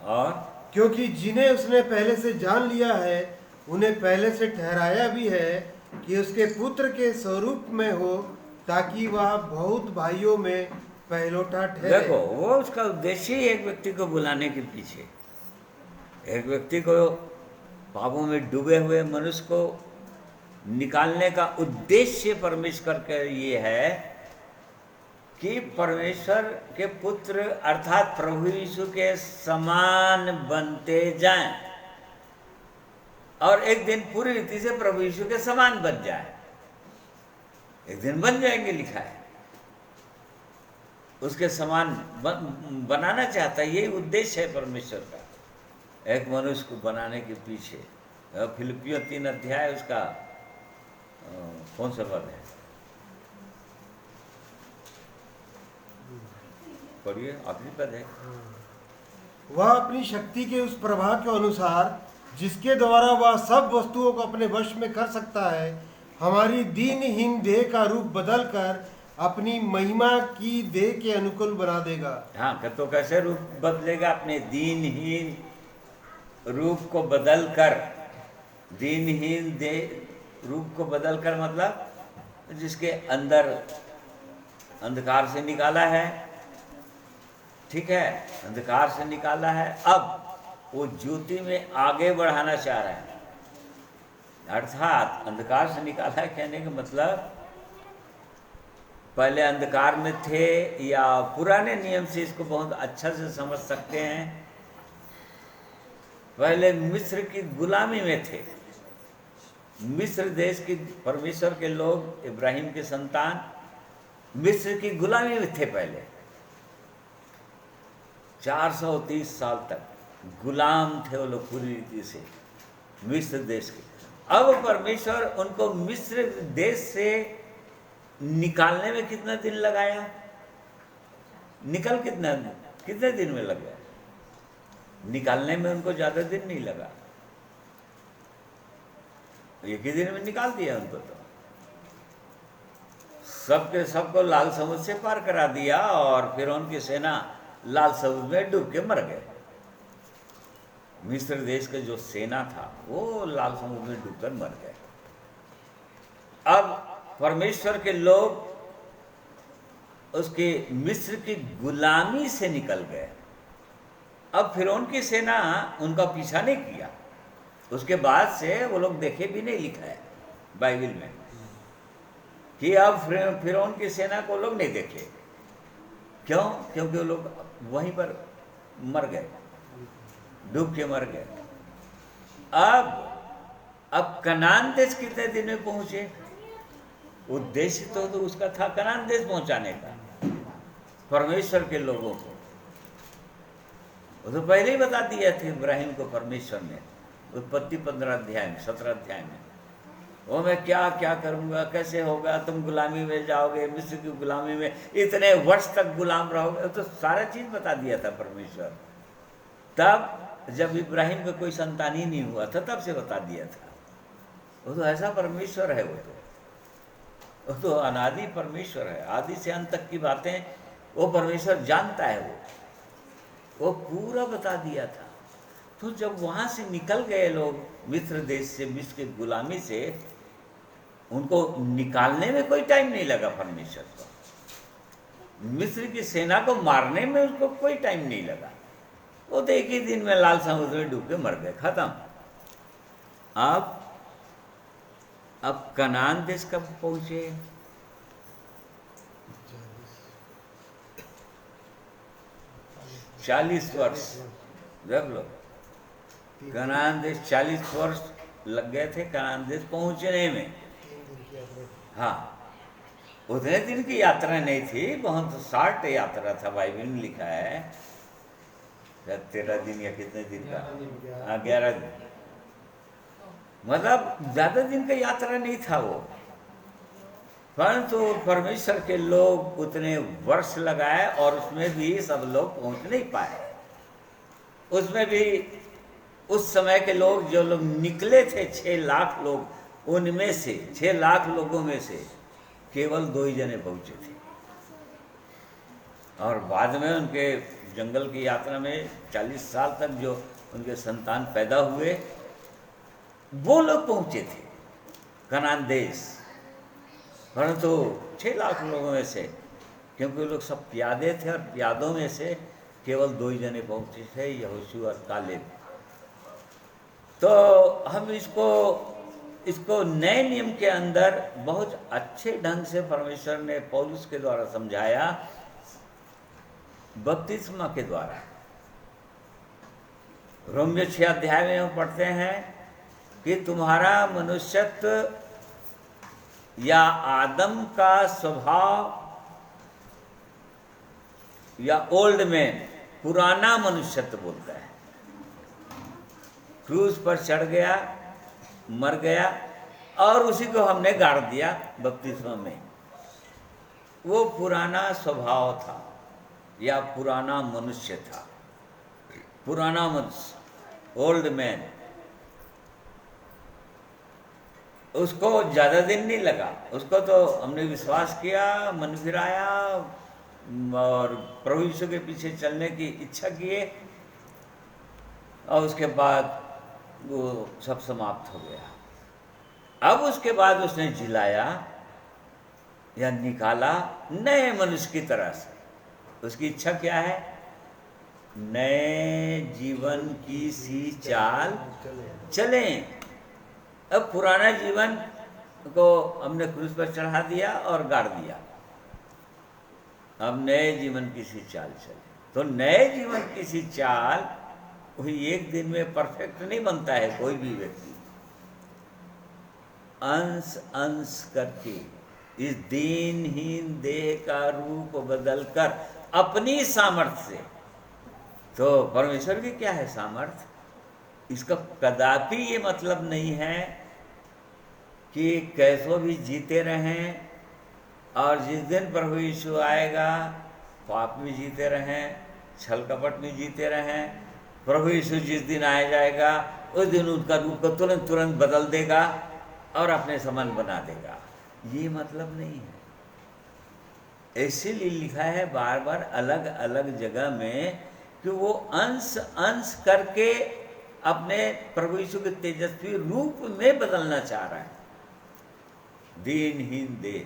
और क्योंकि जिन्हें उसने पहले से जान लिया है उन्हें पहले से ठहराया भी है कि उसके पुत्र के स्वरूप में हो, ताकि वह बहुत भाइयों में पहलोटा ठहरे। देखो, वो उसका उद्देश्य ही एक व्यक्ति को बुलाने के पीछे, एक व्यक्ति को पापों में डूबे हुए मनुष्य को निकालने का उद्देश्य परमेश्वर का ये है कि परमेश्वर के पुत्र अर्थात प्रभु यीशु के समान बनते जाएं, और एक दिन पूरी रीति से प्रभु यीशु के समान बन जाए। एक दिन बन जाएंगे, लिखा है। उसके समान बनाना चाहता है, यही उद्देश्य है परमेश्वर का, एक मनुष्य को बनाने के पीछे। फिलिपियों 3 अध्याय उसका कौन सा पद है, पढ़िए, आखिरी पद है। वह अपनी शक्ति के उस प्रभाव के अनुसार जिसके द्वारा वह सब वस्तुओं को अपने वश में कर सकता है, हमारी दीनहीन देह का रूप बदलकर अपनी महिमा की देह के अनुकूल बना देगा। हाँ, तो कैसे रूप बदलेगा? अपने दीनहीन रूप को बदलकर, दीनहीन देह रूप को बदलकर मतलब जिसके अंदर अंधकार से निकाला है, ठीक है, अंधकार से निकाला है, अब वो ज्योति में आगे बढ़ाना चाह रहा है। अर्थात अंधकार से निकाला है कहने का मतलब, पहले अंधकार में थे, या पुराने नियम से इसको बहुत अच्छा से समझ सकते हैं, पहले मिस्र की गुलामी में थे। मिस्र देश की परमेश्वर के लोग, इब्राहिम के संतान मिस्र की गुलामी में थे। पहले 430 साल तक गुलाम थे वो लोग पूरी रीति से मिस्र देश के। अब परमेश्वर उनको मिस्र देश से निकालने में कितना दिन लगाया? निकल कितने दिन में लग गया? निकालने में उनको ज़्यादा दिन नहीं लगा, एक ही दिन में निकाल दिया उनको। तो सबके सबको लाल समुद्र से पार करा दिया और फिर उनकी सेना लाल समुद्र में डूब के मर गए। मिस्र देश का जो सेना था वो लाल समुद्र में डूबकर मर गए। अब परमेश्वर के लोग उसके मिस्र की गुलामी से निकल गए। अब फिर उनकी सेना उनका पीछा नहीं किया। उसके बाद से वो लोग देखे भी नहीं, लिखा है बाइबल में कि अब फिर उनकी सेना को लोग नहीं देखे। क्यों? क्योंकि वो लोग वहीं पर मर गए, डूब के मर गए। अब कनान देश कितने दिन में पहुंचे? उद्देश्य तो उसका था कनान देश पहुंचाने का परमेश्वर के लोगों को। वो तो पहले ही बता दिया थे इब्राहिम को परमेश्वर ने, उत्पत्ति 15 अध्याय में, 17 अध्याय में, वो मैं क्या क्या करूंगा, कैसे होगा, तुम गुलामी में जाओगे, मिस्र की गुलामी में इतने वर्ष तक गुलाम रहोगे, तो सारा चीज बता दिया था परमेश्वर। तब जब इब्राहिम का कोई संतान ही नहीं हुआ था तब से बता दिया था। वो तो ऐसा परमेश्वर है, वो तो अनादि परमेश्वर है, आदि से अंत तक की बातें वो परमेश्वर जानता है। वो पूरा बता दिया था। तो जब वहां से निकल गए लोग मिस्र देश से, मिस्र की गुलामी से, उनको निकालने में कोई टाइम नहीं लगा परमेश्वर को। मिस्र की सेना को मारने में उसको कोई टाइम नहीं लगा। वो तो एक ही दिन में लाल समुद्र में डूब के मर गए, खत्म। अब कनान देश कब पहुंचे? 40 वर्ष। देख लो, कनान देश 40 वर्ष लग गए थे कनान देश पहुंचने में। हाँ, उतने दिन की यात्रा नहीं थी, बहुत शार्ट यात्रा था। बाइबल में लिखा है 13 दिन या कितने दिन का, हाँ 11 दिन, मतलब ज्यादा दिन का यात्रा नहीं था वो। परंतु परमेश्वर के लोग उतने वर्ष लगाए और उसमें भी सब लोग पहुंच नहीं पाए। उसमें भी उस समय के लोग, जो लोग निकले थे 6 लाख लोग, उनमें से 6 लाख लोगों में से केवल 2 ही जने पहुंचे थे। और बाद में उनके जंगल की यात्रा में 40 साल तक जो उनके संतान पैदा हुए, वो लोग पहुंचे थे कनान देश। परंतु 6 लाख लोगों में से, क्योंकि वो लोग सब प्यादे थे, और प्यादों में से केवल 2 ही जने पहुंचे थे, यहोशू और कालेब। तो हम इसको नए नियम के अंदर बहुत अच्छे ढंग से परमेश्वर ने पौलुस के द्वारा समझाया, बपतिस्मा के द्वारा। रोमियो 6 अध्याय में हम पढ़ते हैं कि तुम्हारा मनुष्यत्व या आदम का स्वभाव या ओल्ड मैन, पुराना मनुष्यत्व बोलता है, क्रूस पर चढ़ गया, मर गया, और उसी को हमने गाड़ दिया बपतिस्मा में। वो पुराना स्वभाव था या पुराना मनुष्य था, पुराना मनुष्य, ओल्ड मैन। उसको ज़्यादा दिन नहीं लगा, उसको तो हमने विश्वास किया, मन फिराया और प्रभु यीशु के पीछे चलने की इच्छा किए, और उसके बाद वो सब समाप्त हो गया। अब उसके बाद उसने जिलाया या निकाला नए मनुष्य की तरह से। उसकी इच्छा क्या है? नए जीवन की सी चाल चलें। अब पुराना जीवन को हमने क्रूस पर चढ़ा दिया और गाड़ दिया, अब नए जीवन की सी चाल चले। तो नए जीवन की सी चाल वही एक दिन में परफेक्ट नहीं बनता है कोई भी व्यक्ति। अंश अंश करके इस दीनहीन देह का रूप बदलकर अपनी सामर्थ्य से। तो परमेश्वर की क्या है सामर्थ्य? इसका कदापि ये मतलब नहीं है कि कैसो भी जीते रहें, और जिस दिन प्रभु यीशु आएगा पाप में जीते रहें, छल कपट में जीते रहें, प्रभु यीशु जिस दिन आया जाएगा उस दिन उनका रूप को तुरंत तुरंत बदल देगा और अपने समान बना देगा। ये मतलब नहीं है। इसीलिए लिखा है बार बार अलग अलग जगह में कि वो अंश अंश करके अपने प्रभु यीशु के तेजस्वी रूप में बदलना चाह रहा है। दीनहीन देह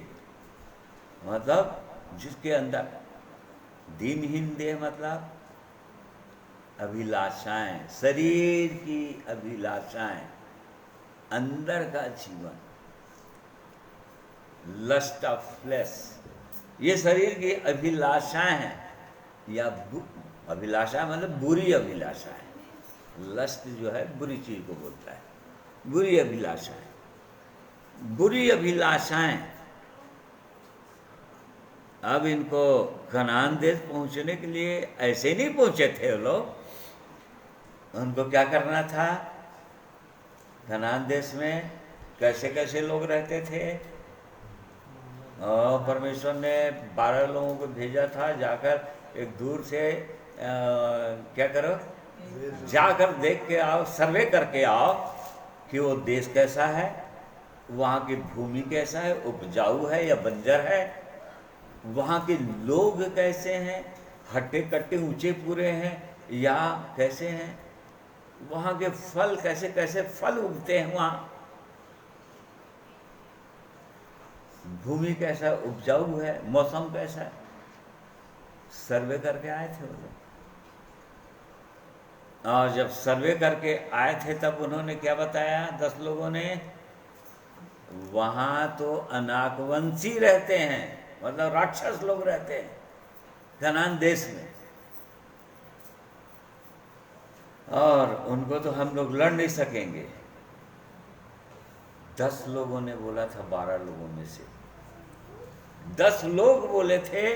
मतलब जिसके अंदर, दीनहीन देह मतलब अभिलाषाएं, शरीर की अभिलाषाएं, अंदर का जीवन, लस्ट ऑफ फ्लेश, ये शरीर की अभिलाषाएं हैं। या अभिलाषा मतलब बुरी अभिलाषा है। लस्ट जो है बुरी चीज को बोलता है, बुरी अभिलाषाएं, बुरी अभिलाषाएं। अब इनको कनान देश पहुंचने के लिए ऐसे नहीं पहुंचे थे वो लोग। उनको क्या करना था? कनान देश में कैसे कैसे लोग रहते थे, और परमेश्वर ने 12 लोगों को भेजा था, जाकर एक दूर से क्या करो, जाकर देख के आओ, सर्वे करके आओ कि वो देश कैसा है, वहाँ की भूमि कैसा है, उपजाऊ है या बंजर है, वहाँ के लोग कैसे हैं, हट्टे कट्टे ऊंचे पूरे हैं या कैसे हैं, वहाँ के फल कैसे कैसे फल उगते हैं, वहाँ भूमि कैसा उपजाऊ है, मौसम कैसा है, सर्वे करके आए थे वो लोग। और जब सर्वे करके आए थे तब उन्होंने क्या बताया? 10 लोगों ने, वहाँ तो अनाकवंशी रहते हैं, मतलब राक्षस लोग रहते हैं कनान देश में, और उनको तो हम लोग लड़ नहीं सकेंगे। 10 लोगों ने बोला था, 12 लोगों में से 10 लोग बोले थे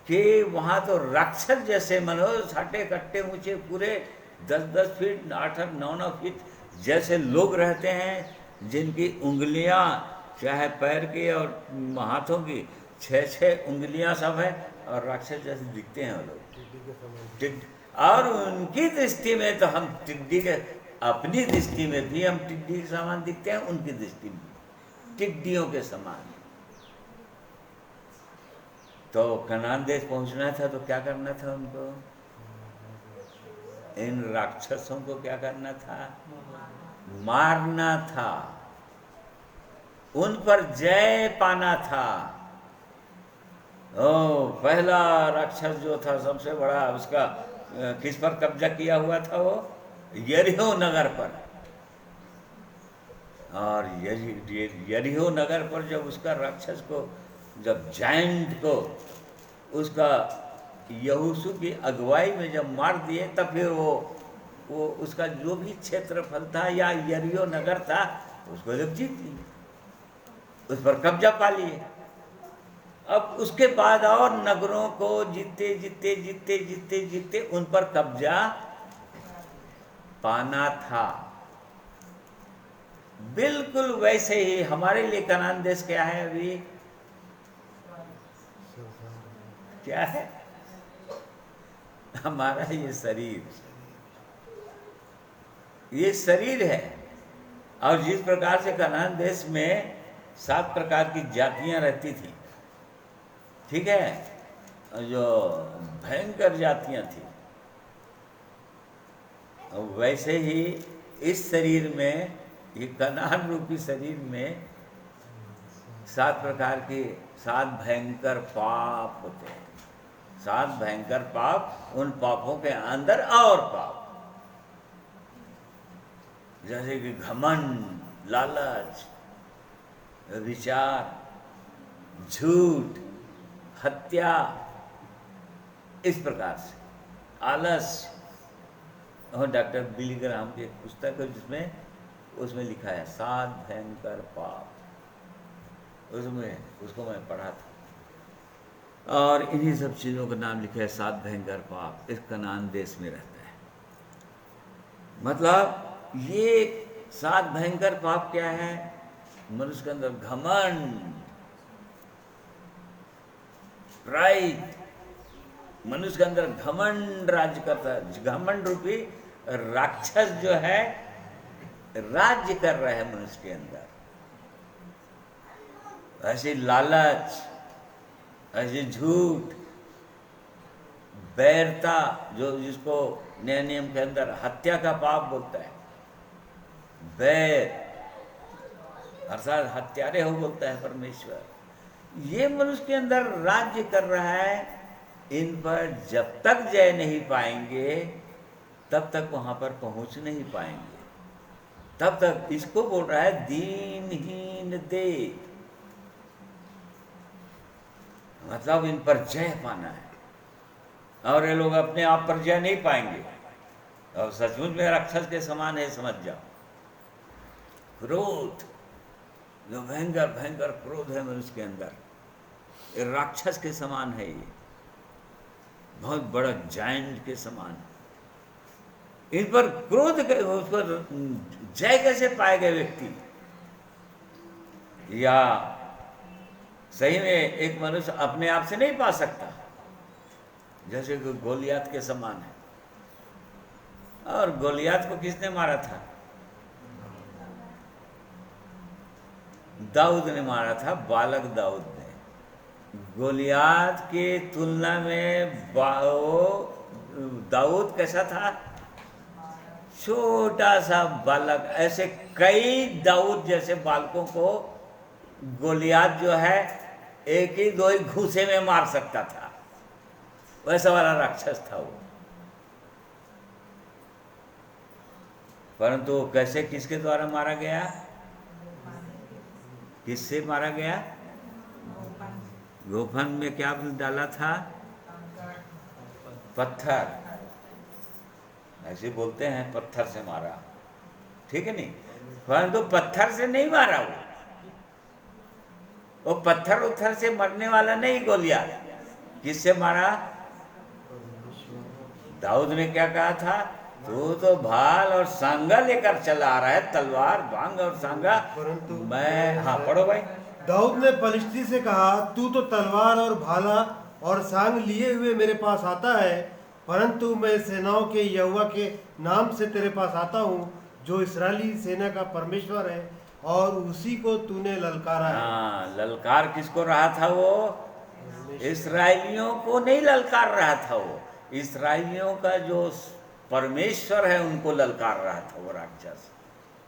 कि वहाँ तो राक्षस जैसे, मनो साटे कट्टे ऊंचे पूरे 10-10 फीट 8-8 9-9 फीट जैसे लोग रहते हैं, जिनकी उंगलियां चाहे पैर की और हाथों की 6-6 उंगलियां सब है, और राक्षस जैसे दिखते हैं वो लोग। और उनकी दृष्टि में तो हम टिड्डी के, अपनी दृष्टि में भी हम टिड्डी के समान दिखते हैं, उनकी दृष्टि में टिड्डियों के समान। तो कनान देश पहुंचना था तो क्या करना था उनको? इन राक्षसों को क्या करना था? मारना था, उन पर जय पाना था। पहला राक्षस जो था सबसे बड़ा, उसका किस पर कब्जा किया हुआ था? वो यरीहो नगर पर। और यरीहो नगर पर जब उसका राक्षस को, जब जायंट को उसका यहोशू की अगुवाई में जब मार दिए, तब फिर वो उसका जो भी क्षेत्रफल था या यरीहो नगर था उसको जब जीत लिए, उस पर कब्जा पा लिए। अब उसके बाद और नगरों को जीते जीते जीते जीते जीते उन पर कब्जा पाना था। बिल्कुल वैसे ही हमारे लिए कनान देश क्या है? अभी क्या है? हमारा ये शरीर, ये शरीर है। और जिस प्रकार से कनान देश में 7 प्रकार की जातियां रहती थी, ठीक है, जो भयंकर जातियां थी, वैसे ही इस शरीर में, ये कनान रूपी शरीर में 7 प्रकार के 7 भयंकर पाप होते हैं। 7 भयंकर पाप, उन पापों के अंदर और पाप, जैसे कि घमंड, लालच, विचार, झूठ, हत्या, इस प्रकार से आलस। और डॉक्टर बिली ग्राम की एक पुस्तक है जिसमें उसमें लिखा है 7 भयंकर पाप, उसमें उसको मैं पढ़ा था, और इन्हीं सब चीज़ों का नाम लिखा है 7 भयंकर पाप इस कनान देश में रहता है। मतलब ये 7 भयंकर पाप क्या है? मनुष्य के अंदर घमंड, प्राइड, मनुष्य के अंदर घमंड राज्य करता है। घमंड रूपी राक्षस जो है राज्य कर रहे हैं मनुष्य के अंदर। ऐसी लालच, ऐसी झूठ, बैरता, जो जिसको नए नियम के अंदर हत्या का पाप बोलता है, बैर अर्थात हत्यारे हो बोलता है परमेश्वर, ये मनुष्य के अंदर राज्य कर रहा है। इन पर जब तक जय नहीं पाएंगे तब तक वहां पर पहुंच नहीं पाएंगे। तब तक इसको बोल रहा है दीनहीन दे, मतलब इन पर जय पाना है। और ये लोग अपने आप पर जय नहीं पाएंगे और सचमुच में राक्षस के समान है, समझ जाओ। क्रोध, जो भयंकर भयंकर क्रोध है मनुष्य के अंदर, ये राक्षस के समान है। ये बहुत बड़ा जायंट के समान। इन पर क्रोध, उस पर जय कैसे पाएगा व्यक्ति? या सही में एक मनुष्य अपने आप से नहीं पा सकता, जैसे कि गोलियात के समान है। और गोलियात को किसने मारा था? दाऊद ने मारा था, बालक दाऊद ने। गोलियात की तुलना में दाऊद कैसा था? छोटा सा बालक। ऐसे कई दाऊद जैसे बालकों को गोलियात जो है एक ही दो ही घूसे में मार सकता था, वैसा वाला राक्षस था वो। परंतु कैसे, किसके द्वारा मारा गया? किससे मारा गया? गोफन में क्या डाला था? पत्थर। ऐसे बोलते हैं पत्थर से मारा, ठीक है नहीं? परंतु पत्थर से नहीं मारा वो पत्थर उत्थर से मरने वाला नहीं गोलियात। किससे मारा? दाऊद ने क्या कहा था? तू तो भाल और सांगा लेकर चला आ रहा है, तलवार बांग और सांगा। परंतु मैं, हाँ पढ़ो भाई। दाऊद ने पलिश्ती से कहा, तू तो तलवार और भाला और सांग लिए हुए मेरे पास आता है, परंतु मैं सेनाओं के यहोवा के नाम से तेरे पास आता हूँ, जो इस्राएली सेना का परमेश्वर है, और उसी को तूने ललकारा है। हाँ, ललकार किसको रहा था वो? इसराइलियों को नहीं ललकार रहा था वो, इसराइलियों का जो परमेश्वर है उनको ललकार रहा था वो राक्षस।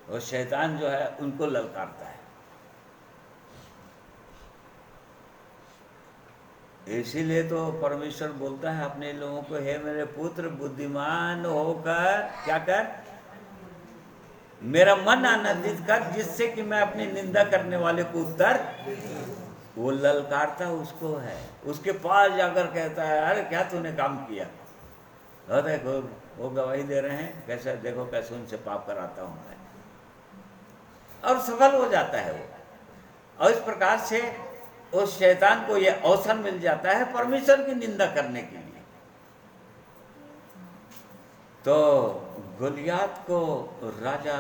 वो शैतान जो है उनको ललकारता है। इसीलिए तो परमेश्वर बोलता है अपने लोगों को, हे मेरे पुत्र बुद्धिमान होकर क्या कर, मेरा मन आनंदित कर, जिससे कि मैं अपनी निंदा करने वाले को उत्तर। वो ललकारता उसको है, उसके पास जाकर कहता है, अरे क्या तूने काम किया? और देखो वो गवाही दे रहे हैं, कैसे देखो कैसे उनसे पाप कराता हूं मैं, और सफल हो जाता है वो। और इस प्रकार से उस शैतान को यह अवसर मिल जाता है परमेश्वर की निंदा करने के लिए। तो गोलियात को राजा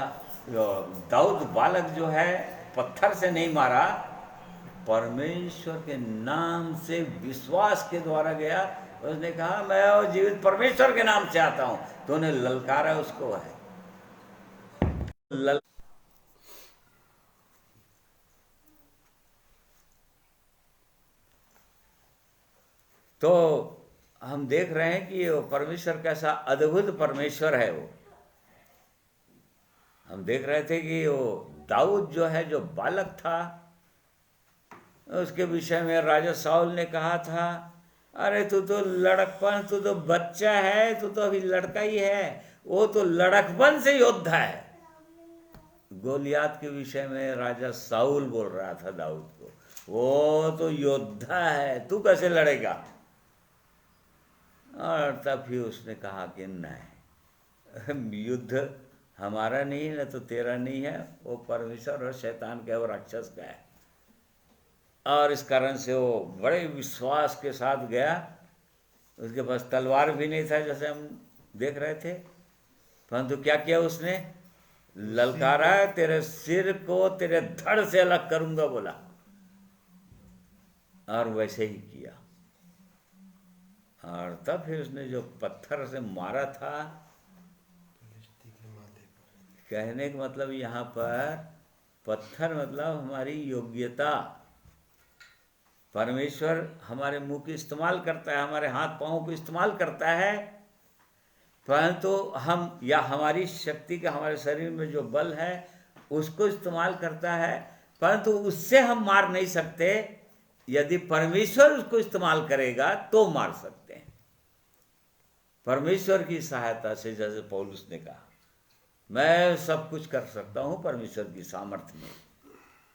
दाऊद बालक जो है पत्थर से नहीं मारा, परमेश्वर के नाम से विश्वास के द्वारा गया। उसने कहा मैं और जीवित परमेश्वर के नाम से आता हूं, तो उन्हें ललकारा उसको है। तो हम देख रहे हैं कि वो परमेश्वर कैसा अद्भुत परमेश्वर है वो। हम देख रहे थे कि वो दाऊद जो है, जो बालक था, उसके विषय में राजा साउल ने कहा था, अरे तू तो लड़कपन, तू तो बच्चा है, तू तो अभी लड़का ही है। वो तो लड़कपन से योद्धा है। गोलियात के विषय में राजा साउल बोल रहा था दाऊद को, वो तो योद्धा है, तू कैसे लड़ेगा? और तब भी उसने कहा कि नहीं, युद्ध हमारा नहीं है, न तो तेरा नहीं है, वो परमेश्वर और शैतान का, वो राक्षस का है। और इस कारण से वो बड़े विश्वास के साथ गया। उसके पास तलवार भी नहीं था जैसे हम देख रहे थे, परंतु क्या किया उसने? ललकारा, तेरे सिर को तेरे धड़ से अलग करूंगा बोला, और वैसे ही किया। और तब फिर उसने जो पत्थर से मारा था, कहने का मतलब यहाँ पर पत्थर मतलब हमारी योग्यता। परमेश्वर हमारे मुंह की इस्तेमाल करता है, हमारे हाथ पाँव को इस्तेमाल करता है, परंतु हम या हमारी शक्ति का हमारे शरीर में जो बल है उसको इस्तेमाल करता है, परंतु उससे हम मार नहीं सकते। यदि परमेश्वर उसको इस्तेमाल करेगा तो मार सकते हैं, परमेश्वर की सहायता से। जैसे पौलुस ने कहा, मैं सब कुछ कर सकता हूँ परमेश्वर की सामर्थ्य में,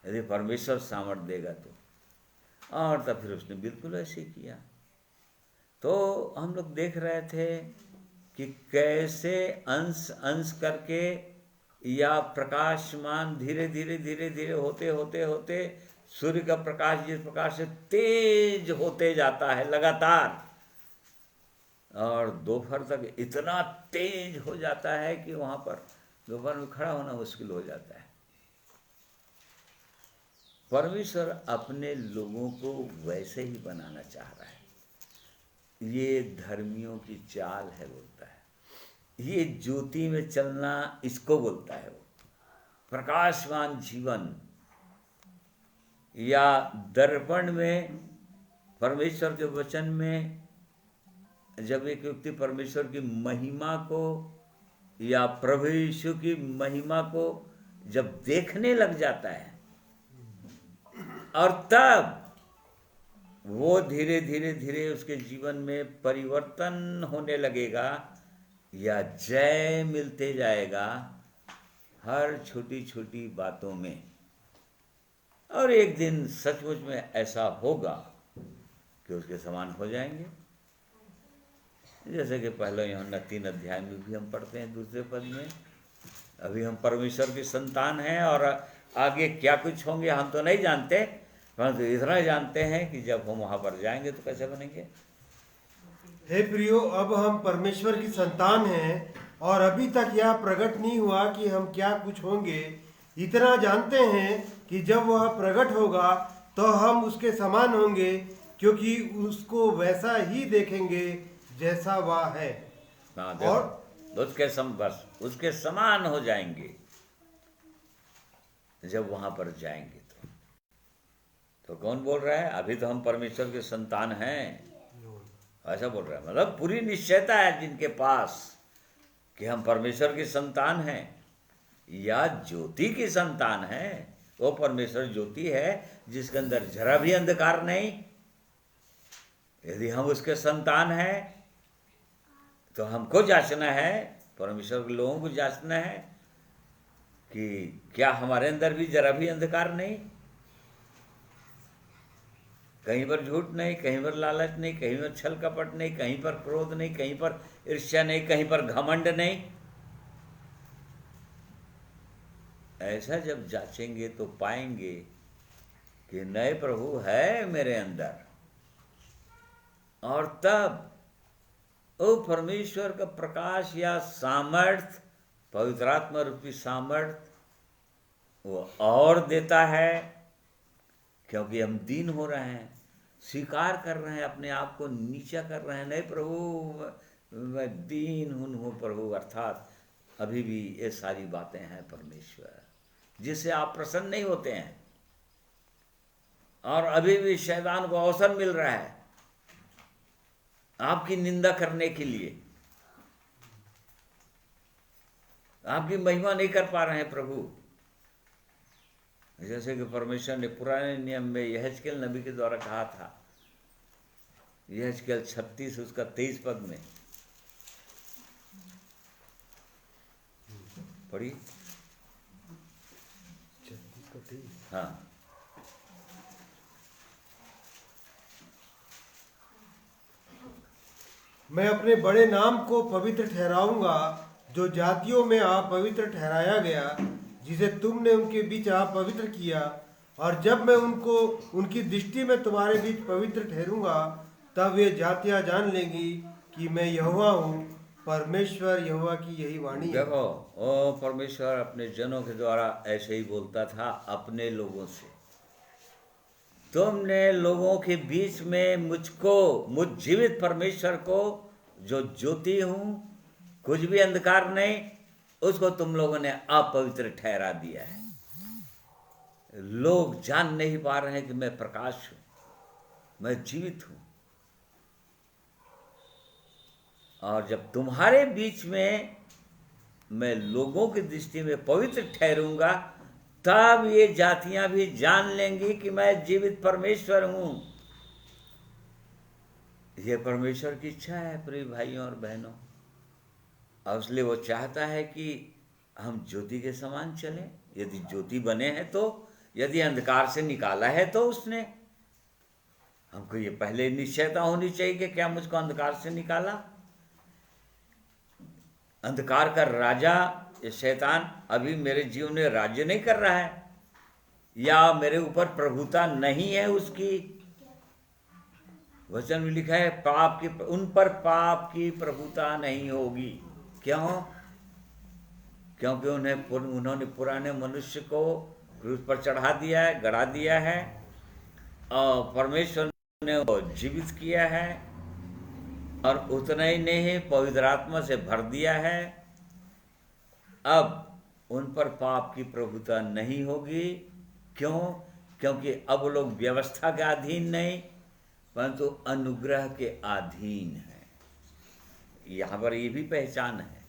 यदि परमेश्वर सामर्थ्य देगा तो। और तब फिर उसने बिल्कुल ऐसे किया। तो हम लोग देख रहे थे कि कैसे अंश अंश करके या प्रकाशमान धीरे धीरे धीरे धीरे होते होते होते सूर्य का प्रकाश जिस प्रकार से तेज होते जाता है लगातार, और दोपहर तक इतना तेज हो जाता है कि वहाँ पर दोपहर में खड़ा होना मुश्किल हो जाता है। परमेश्वर अपने लोगों को वैसे ही बनाना चाह रहा है। ये धर्मियों की चाल है बोलता है, ये ज्योति में चलना इसको बोलता है वो। प्रकाशवान जीवन या दर्पण में परमेश्वर के वचन में जब एक व्यक्ति परमेश्वर की महिमा को या प्रभु यीशु की महिमा को जब देखने लग जाता है, और तब वो धीरे धीरे धीरे उसके जीवन में परिवर्तन होने लगेगा या जय मिलते जाएगा हर छोटी छोटी बातों में। और एक दिन सचमुच में ऐसा होगा कि उसके समान हो जाएंगे। जैसे कि पहले यूहन्ना 3 अध्याय में भी हम पढ़ते हैं दूसरे पद में, अभी हम परमेश्वर की संतान हैं और आगे क्या कुछ होंगे हम तो नहीं जानते, परंतु इतना जानते हैं कि जब हम वहाँ पर जाएंगे तो कैसे बनेंगे। हे प्रियो, अब हम परमेश्वर की संतान हैं और अभी तक यह प्रकट नहीं हुआ कि हम क्या कुछ होंगे। इतना जानते हैं कि जब वह प्रकट होगा तो हम उसके समान होंगे, क्योंकि उसको वैसा ही देखेंगे जैसा वह है। और उसके समान हो जाएंगे जब वहां पर जाएंगे। तो कौन बोल रहा है? अभी तो हम परमेश्वर के संतान हैं, ऐसा बोल रहा है। मतलब पूरी निश्चयता है जिनके पास कि हम परमेश्वर की संतान हैं या ज्योति की संतान हैं। वो परमेश्वर ज्योति है जिसके अंदर जरा भी अंधकार नहीं। यदि हम उसके संतान हैं तो हमको जांचना है, परमेश्वर के लोगों को जांचना है कि क्या हमारे अंदर भी जरा भी अंधकार नहीं, कहीं पर झूठ नहीं, कहीं पर लालच नहीं, कहीं पर छल कपट नहीं, कहीं पर क्रोध नहीं, कहीं पर ईर्ष्या नहीं, कहीं पर घमंड नहीं। ऐसा जब जांचेंगे तो पाएंगे कि नए प्रभु है मेरे अंदर, और तब वो परमेश्वर का प्रकाश या सामर्थ, पवित्र आत्मा रूपी सामर्थ वो और देता है, क्योंकि हम दीन हो रहे हैं, स्वीकार कर रहे हैं, अपने आप को नीचा कर रहे हैं। नहीं प्रभु मैं दीन हूँ प्रभु, अर्थात अभी भी ये सारी बातें हैं परमेश्वर जिससे आप प्रसन्न नहीं होते हैं, और अभी भी शैतान को अवसर मिल रहा है आपकी निंदा करने के लिए। आपकी महिमा नहीं कर पा रहे हैं प्रभु। जैसे कि परमेश्वर ने पुराने नियम में यहेजकेल नबी के द्वारा कहा था, यहेजकेल 36 उसका 23 पद में पढ़ी। हाँ, मैं अपने बड़े नाम को पवित्र ठहराऊंगा जो जातियों में आप पवित्र ठहराया गया, जिसे तुमने उनके बीच आप पवित्र किया। और जब मैं उनको उनकी दृष्टि में तुम्हारे बीच पवित्र ठहरूंगा, तब वे जातियां जान लेंगी कि मैं यहोवा हूँ। परमेश्वर यहोवा की यही वाणी है। देखो, ओ परमेश्वर अपने जनों के द्वारा ऐसे ही बोलता था अपने लोगों से, तुमने लोगों के बीच में मुझ जीवित परमेश्वर को जो ज्योति हूँ, कुछ भी अंधकार नहीं, उसको तुम लोगों ने अपवित्र ठहरा दिया है। लोग जान नहीं पा रहे हैं कि मैं प्रकाश हूं, मैं जीवित हूं। और जब तुम्हारे बीच में मैं लोगों की दृष्टि में पवित्र ठहरूंगा, तब ये जातियां भी जान लेंगी कि मैं जीवित परमेश्वर हूं। ये परमेश्वर की इच्छा है प्रिय भाइयों और बहनों, और इसलिए वो चाहता है कि हम ज्योति के समान चलें। यदि ज्योति बने हैं तो, यदि अंधकार से निकाला है तो उसने, हमको ये पहले निश्चयता होनी चाहिए कि क्या मुझको अंधकार से निकाला। अंधकार का राजा ये शैतान अभी मेरे जीवन में राज्य नहीं कर रहा है, या मेरे ऊपर प्रभुता नहीं है उसकी। वचन में लिखा है पाप की, उन पर पाप की प्रभुता नहीं होगी। क्यों? क्योंकि उन्होंने पुराने मनुष्य को क्रूस पर चढ़ा दिया है, गड़ा दिया है, और परमेश्वर ने वो जीवित किया है, और उतना ही नहीं पवित्र आत्मा से भर दिया है। अब उन पर पाप की प्रभुता नहीं होगी। क्यों? क्योंकि अब लोग व्यवस्था के अधीन नहीं, परंतु अनुग्रह के अधीन है। यहाँ पर ये भी पहचान है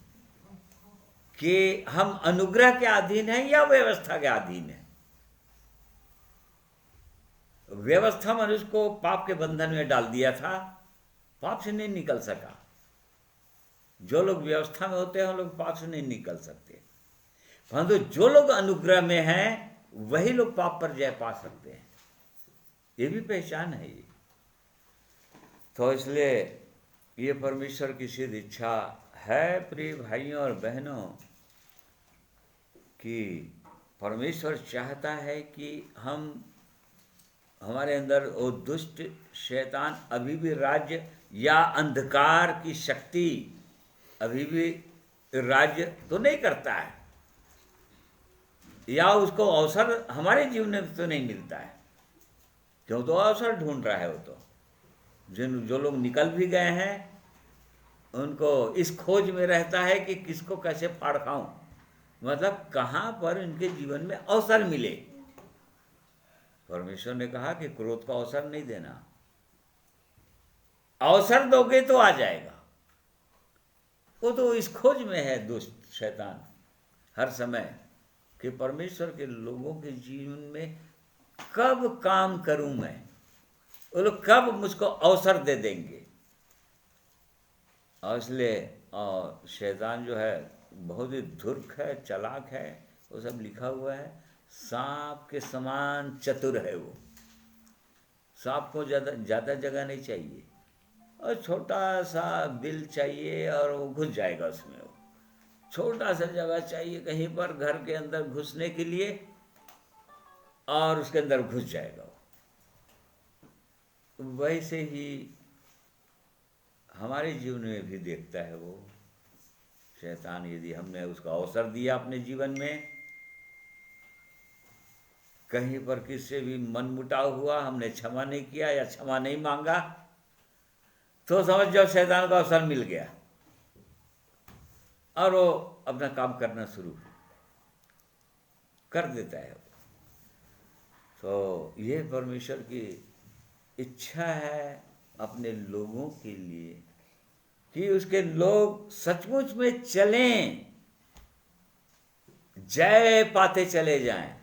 कि हम अनुग्रह के अधीन हैं या व्यवस्था के अधीन हैं। व्यवस्था मनुष्य को पाप के बंधन में डाल दिया था, पाप से नहीं निकल सका। जो लोग व्यवस्था में होते हैं वो लोग पाप से नहीं निकल सकते, परंतु जो लोग अनुग्रह में हैं वही लोग पाप पर जय पा सकते हैं। ये भी पहचान है ये। तो इसलिए ये परमेश्वर की सिद्ध इच्छा है प्रिय भाइयों और बहनों, कि परमेश्वर चाहता है कि हमारे अंदर वो दुष्ट शैतान अभी भी राज्य, या अंधकार की शक्ति अभी भी राज्य तो नहीं करता है, या उसको अवसर हमारे जीवन में तो नहीं मिलता है। क्यों? तो अवसर ढूंढ रहा है वो तो। जो लोग निकल भी गए हैं उनको इस खोज में रहता है कि किसको कैसे फाड़ खाऊं, मतलब कहां पर इनके जीवन में अवसर मिले। परमेश्वर ने कहा कि क्रोध का अवसर नहीं देना, अवसर दोगे तो आ जाएगा। वो तो इस खोज में है दुष्ट शैतान हर समय, कि परमेश्वर के लोगों के जीवन में कब काम करूं मैं, वो लोग कब मुझको अवसर दे देंगे। और इसलिए शैतान जो है बहुत ही धूर्त है, चालाक है, वो सब लिखा हुआ है। सांप के समान चतुर है वो। सांप को ज़्यादा जगह नहीं चाहिए, और छोटा सा बिल चाहिए और वो घुस जाएगा उसमें। वो छोटा सा जगह चाहिए कहीं पर घर के अंदर घुसने के लिए, और उसके अंदर घुस जाएगा। वैसे ही हमारे जीवन में भी देखता है वो शैतान। यदि हमने उसका अवसर दिया अपने जीवन में, कहीं पर किससे भी मनमुटाव हुआ, हमने क्षमा नहीं किया या क्षमा नहीं मांगा, तो समझ जाओ शैतान का अवसर मिल गया, और वो अपना काम करना शुरू कर देता है। तो ये परमेश्वर की इच्छा है अपने लोगों के लिए, कि उसके लोग सचमुच में चलें, जय पाते चले जाएं।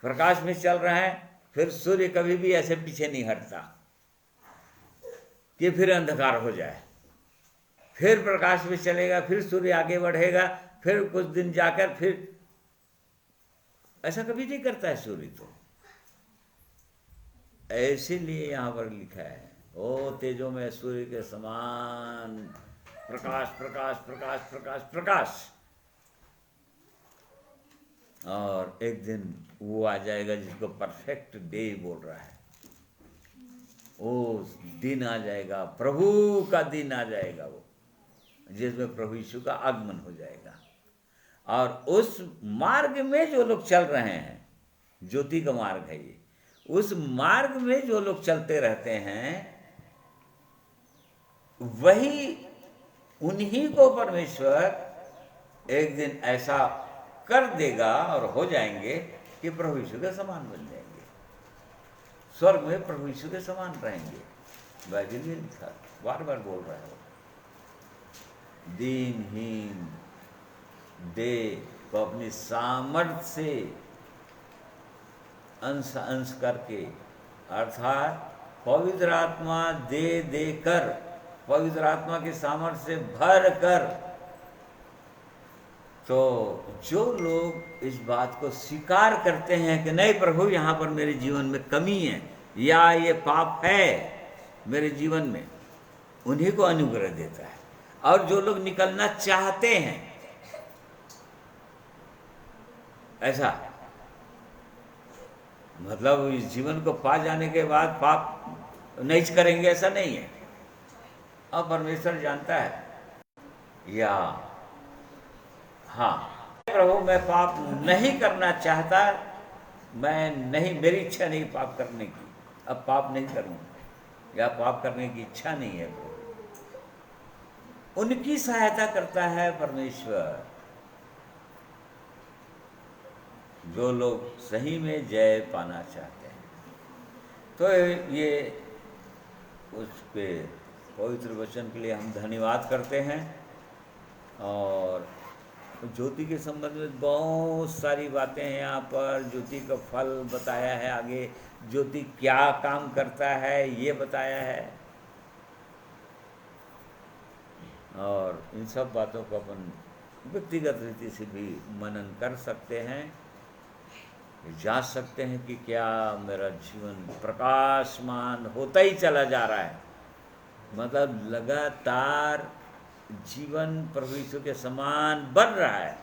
प्रकाश में चल रहा है, फिर सूर्य कभी भी ऐसे पीछे नहीं हटता कि फिर अंधकार हो जाए। फिर प्रकाश में चलेगा, फिर सूर्य आगे बढ़ेगा, फिर कुछ दिन जाकर फिर ऐसा कभी नहीं करता है सूर्य। तो इसीलिए यहाँ पर लिखा है, ओ तेजों में सूर्य के समान प्रकाश प्रकाश प्रकाश प्रकाश प्रकाश। और एक दिन वो आ जाएगा जिसको परफेक्ट डे बोल रहा है। वो दिन आ जाएगा, प्रभु का दिन आ जाएगा, वो जिसमें प्रभु यीशु का आगमन हो जाएगा। और उस मार्ग में जो लोग चल रहे हैं, ज्योति का मार्ग है ये, उस मार्ग में जो लोग चलते रहते हैं, वही उन्हीं को परमेश्वर एक दिन ऐसा कर देगा और हो जाएंगे कि प्रभु यीशु के समान बन जाएंगे, स्वर्ग में प्रभु यीशु के समान रहेंगे। बाइबल में लिखा, बार बार बोल रहा है वो। दीनहीन देह को अपनी सामर्थ्य से अंश अंश करके, अर्थात पवित्र आत्मा दे देकर, पवित्र आत्मा के सामर्थ्य से भर कर। तो जो लोग इस बात को स्वीकार करते हैं कि नहीं प्रभु यहाँ पर मेरे जीवन में कमी है या ये पाप है मेरे जीवन में, उन्हीं को अनुग्रह देता है। और जो लोग निकलना चाहते हैं, ऐसा मतलब इस जीवन को पा जाने के बाद पाप नहीं करेंगे, ऐसा नहीं है। अब परमेश्वर जानता है, या हाँ प्रभु मैं पाप नहीं करना चाहता, मैं नहीं, मेरी इच्छा नहीं पाप करने की, अब पाप नहीं करूँगा, या पाप करने की इच्छा नहीं है प्रभु। उनकी सहायता करता है परमेश्वर, जो लोग सही में जय पाना चाहते हैं। तो ये उसके पवित्र वचन के लिए हम धन्यवाद करते हैं। और ज्योति के संबंध में बहुत सारी बातें हैं यहाँ पर। ज्योति का फल बताया है, आगे ज्योति क्या काम करता है ये बताया है, और इन सब बातों को अपन व्यक्तिगत रीति से भी मनन कर सकते हैं, जांच सकते हैं कि क्या मेरा जीवन प्रकाशमान होता ही चला जा रहा है, मतलब लगातार जीवन प्रभु यीशु के समान बन रहा है,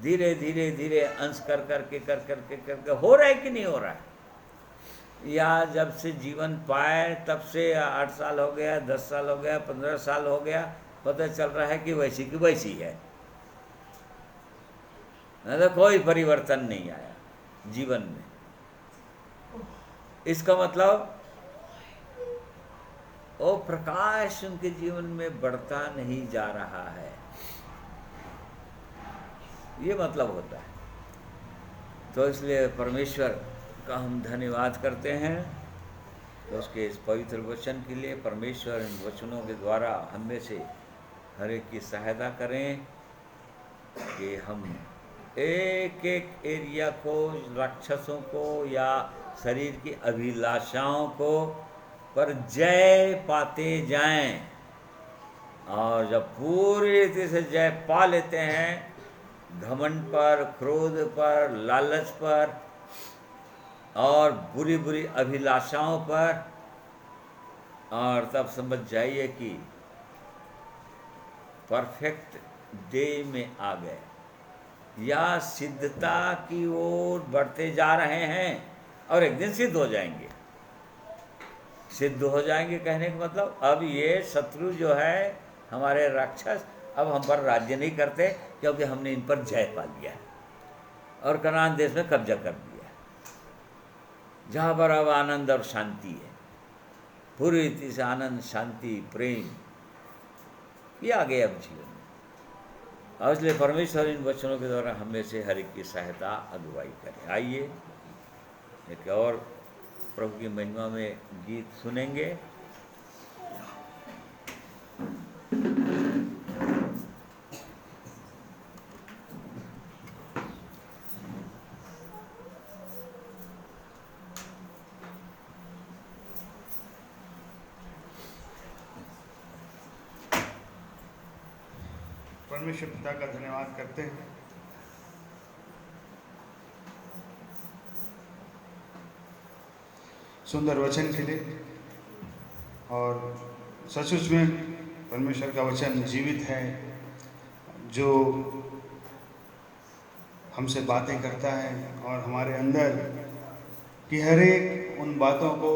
धीरे धीरे धीरे अंश कर करके हो रहा है कि नहीं हो रहा है, या जब से जीवन पाए तब से 8 साल हो गया, 10 साल हो गया, 15 साल हो गया, पता चल रहा है कि वैसी की वैसी है, तो कोई परिवर्तन नहीं आया जीवन में। इसका मतलब वो प्रकाश उनके जीवन में बढ़ता नहीं जा रहा है, ये मतलब होता है। तो इसलिए परमेश्वर का हम धन्यवाद करते हैं, तो उसके इस पवित्र वचन के लिए परमेश्वर इन वचनों के द्वारा हम में से हर एक की सहायता करें कि हम एक एक एरिया को, राक्षसों को या शरीर की अभिलाषाओं को पर जय पाते जाएं। और जब पूरी रीति से जय पा लेते हैं घमंड पर, क्रोध पर, लालच पर और बुरी बुरी अभिलाषाओं पर, और तब समझ जाइए कि परफेक्ट डे में आ गए या सिद्धता की ओर बढ़ते जा रहे हैं, और एक दिन सिद्ध हो जाएंगे। सिद्ध हो जाएंगे कहने का मतलब अब ये शत्रु जो है, हमारे राक्षस, अब हम पर राज्य नहीं करते, क्योंकि हमने इन पर जय पा लिया है और कनान देश में कब्जा कर लिया है, जहाँ पर अब आनंद और शांति है, पूरी रीति से आनंद, शांति, प्रेम ये आ गए अब जीवन में। और इसलिए परमेश्वर इन वचनों के द्वारा हमें से हर एक की सहायता, अगुवाई करें। आइए एक और प्रभु की महिमा में गीत सुनेंगे। परमेश्वर पिता का धन्यवाद करते हैं। सुंदर वचन के लिए, और सचमुच में परमेश्वर का वचन जीवित है, जो हमसे बातें करता है और हमारे अंदर की हर एक उन बातों को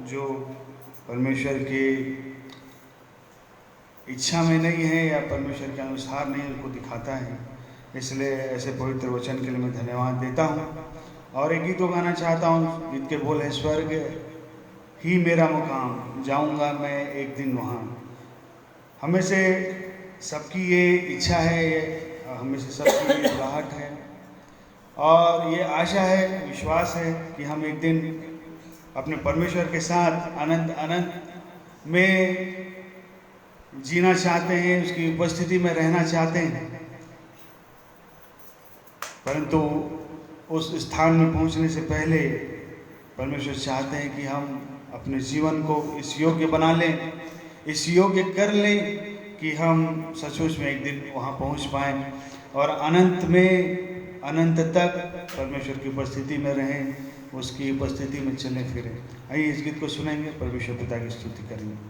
जो परमेश्वर की इच्छा में नहीं है या परमेश्वर के अनुसार नहीं, उनको दिखाता है। इसलिए ऐसे पवित्र वचन के लिए मैं धन्यवाद देता हूँ। और एक गीत को गाना चाहता हूँ। गीत के बोल है, स्वर्ग ही मेरा मुकाम, जाऊँगा मैं एक दिन वहाँ। हमें से सबकी ये इच्छा है, ये हमें से सबकी ये बुलाहट है और ये आशा है, विश्वास है कि हम एक दिन अपने परमेश्वर के साथ अनंत अनंत में जीना चाहते हैं, उसकी उपस्थिति में रहना चाहते हैं। परंतु उस स्थान में पहुंचने से पहले परमेश्वर चाहते हैं कि हम अपने जीवन को इस योग्य बना लें, इस योग्य कर लें कि हम सचमुच में एक दिन वहाँ पहुँच पाएँ और अनंत में अनंत तक परमेश्वर की उपस्थिति में रहें, उसकी उपस्थिति में चलें फिरें। आइए इस गीत को सुनेंगे, परमेश्वर पिता की स्तुति करेंगे।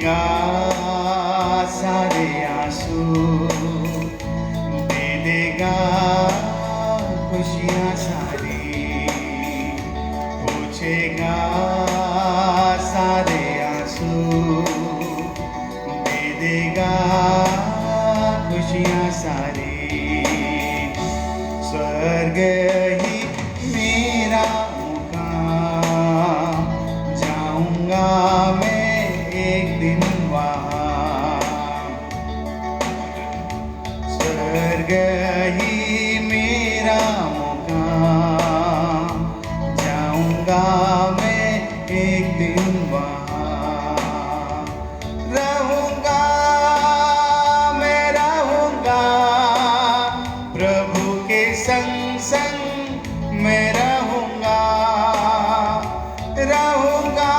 देगा सारे आंसू, दे देगा खुशियाँ सारी, पूछेगा सारे आंसू, दे देगा खुशियाँ सारी। स्वर्ग ही मेरा मुकाम, जाऊंगा मैं एक दिन वहाँ। स्वर्ग ही मेरा मुकाम, जाऊंगा मैं एक दिन वहाँ। रहूंगा मैं, रहूंगा प्रभु के संग संग मैं रहूंगा। रहूंगा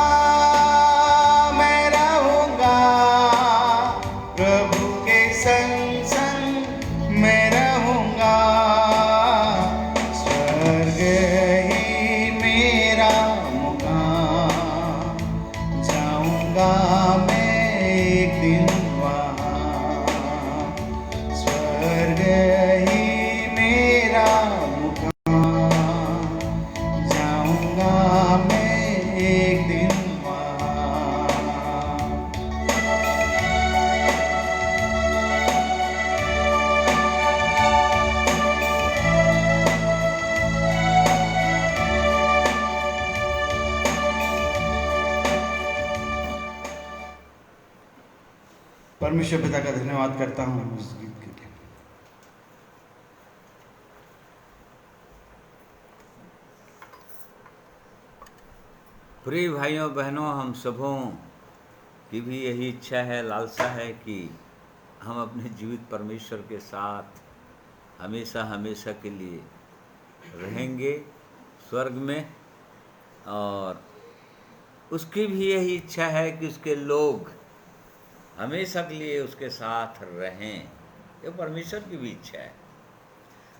मैं, रहूंगा प्रभु के संग संग मैं रहूंगा। स्वर्ग ही मेरा मुकाम, जाऊंगा मैं एक दिन वहाँ। स्वर्ग ही मेरा मुकाम, जाऊंगा मैं एक दिन वहाँ। परमेश्वर पिता का धन्यवाद करता हूँ इस गीत के लिए। प्रिय भाइयों बहनों, हम सबों की भी यही इच्छा है, लालसा है कि हम अपने जीवित परमेश्वर के साथ हमेशा हमेशा के लिए रहेंगे स्वर्ग में, और उसकी भी यही इच्छा है कि उसके लोग हमेशा के लिए उसके साथ रहें। ये परमेश्वर की भी इच्छा है,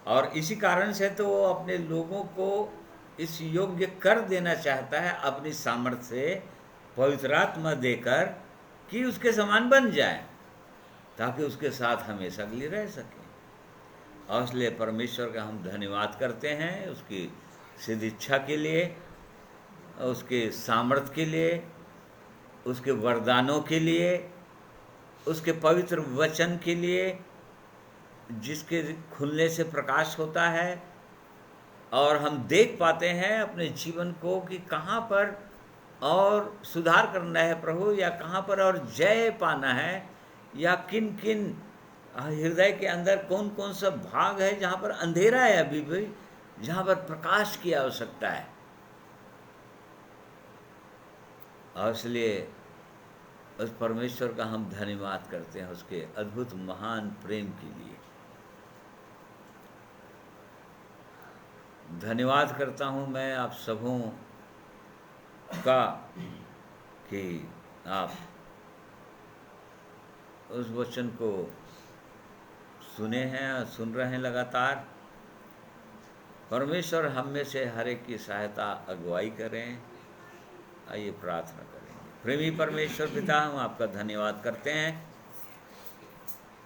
और इसी कारण से तो वो अपने लोगों को इस योग्य कर देना चाहता है अपनी सामर्थ्य से, पवित्र आत्मा देकर, कि उसके समान बन जाए, ताकि उसके साथ हमेशा के लिए रह सकें। और इसलिए परमेश्वर का हम धन्यवाद करते हैं उसकी सिद्ध इच्छा के लिए, उसके सामर्थ्य के लिए, उसके वरदानों के लिए, उसके पवित्र वचन के लिए, जिसके खुलने से प्रकाश होता है और हम देख पाते हैं अपने जीवन को कि कहाँ पर और सुधार करना है प्रभु, या कहाँ पर और जय पाना है, या किन किन हृदय के अंदर कौन कौन सा भाग है जहाँ पर अंधेरा है अभी भी, जहाँ पर प्रकाश की आवश्यकता है। और इसलिए उस परमेश्वर का हम धन्यवाद करते हैं उसके अद्भुत महान प्रेम के लिए। धन्यवाद करता हूँ मैं आप सबों का कि आप उस वचन को सुने हैं, सुन रहे हैं लगातार। परमेश्वर हम में से हर एक की सहायता अगुवाई करें। आइए प्रार्थना करेंगे। प्रेमी परमेश्वर पिता, हम आपका धन्यवाद करते हैं।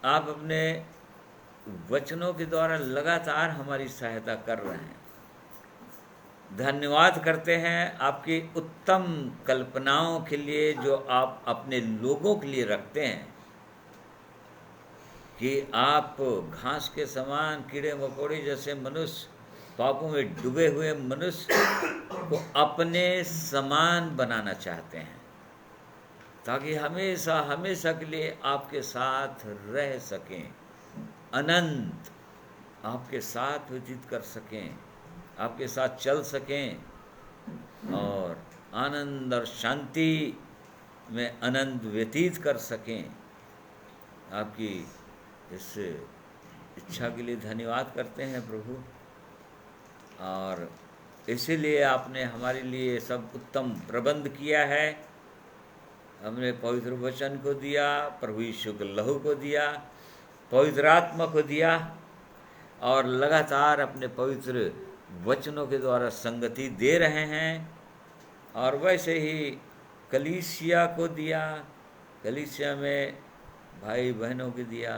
आप अपने वचनों के द्वारा लगातार हमारी सहायता कर रहे हैं। धन्यवाद करते हैं आपकी उत्तम कल्पनाओं के लिए जो आप अपने लोगों के लिए रखते हैं, कि आप घास के समान, कीड़े मकोड़े जैसे मनुष्य, पापों में डूबे हुए मनुष्य को अपने समान बनाना चाहते हैं, ताकि हमेशा हमेशा के लिए आपके साथ रह सकें, अनंत आपके साथ व्यतीत कर सकें, आपके साथ चल सकें, और आनंद और शांति में आनंद व्यतीत कर सकें। आपकी इस इच्छा के लिए धन्यवाद करते हैं प्रभु, और इसीलिए आपने हमारे लिए सब उत्तम प्रबंध किया है। हमने पवित्र वचन को दिया, प्रभु यीशु के लहू को दिया, पवित्र आत्मा को दिया, और लगातार अपने पवित्र वचनों के द्वारा संगति दे रहे हैं। और वैसे ही कलीसिया को दिया, कलीसिया में भाई बहनों के दिया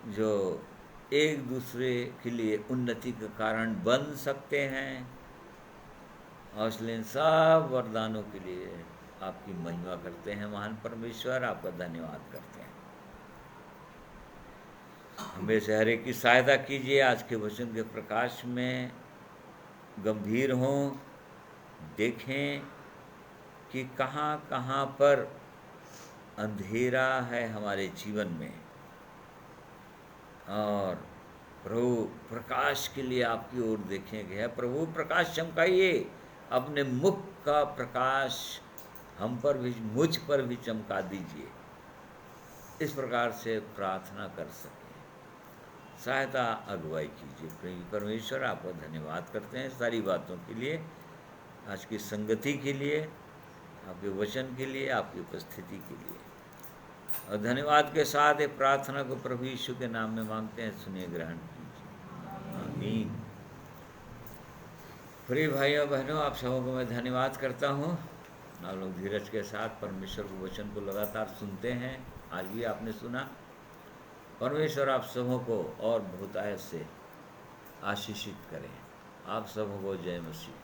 जो एक दूसरे के लिए उन्नति का कारण बन सकते हैं, और इसलिए इन सब वरदानों के लिए आपकी महिमा करते हैं महान परमेश्वर, आपका धन्यवाद करते हैं। हमें से हर एक की सहायता कीजिए, आज के वचन के प्रकाश में गंभीर हों, देखें कि कहाँ कहाँ पर अंधेरा है हमारे जीवन में, और प्रभु प्रकाश के लिए आपकी ओर देखेंगे। है प्रभु, प्रकाश चमकाइए, अपने मुख का प्रकाश हम पर भी, मुझ पर भी चमका दीजिए। इस प्रकार से प्रार्थना कर सकें, सहायता अगुवाई कीजिए। प्रेमी परमेश्वर, आपका धन्यवाद करते हैं सारी बातों के लिए, आज की संगति के लिए, आपके वचन के लिए, आपकी उपस्थिति के लिए। और धन्यवाद के साथ एक प्रार्थना को प्रभु यीशु के नाम में मांगते हैं, सुनिए, ग्रहण कीजिए। आमीन। प्रिय भाइयों बहनों, आप सबों को मैं धन्यवाद करता हूँ। आप लोग धीरज के साथ परमेश्वर के वचन को लगातार सुनते हैं, आज भी आपने सुना। परमेश्वर आप सबों को और बहुतायत से आशीषित करें। आप सबों को जय मसीह।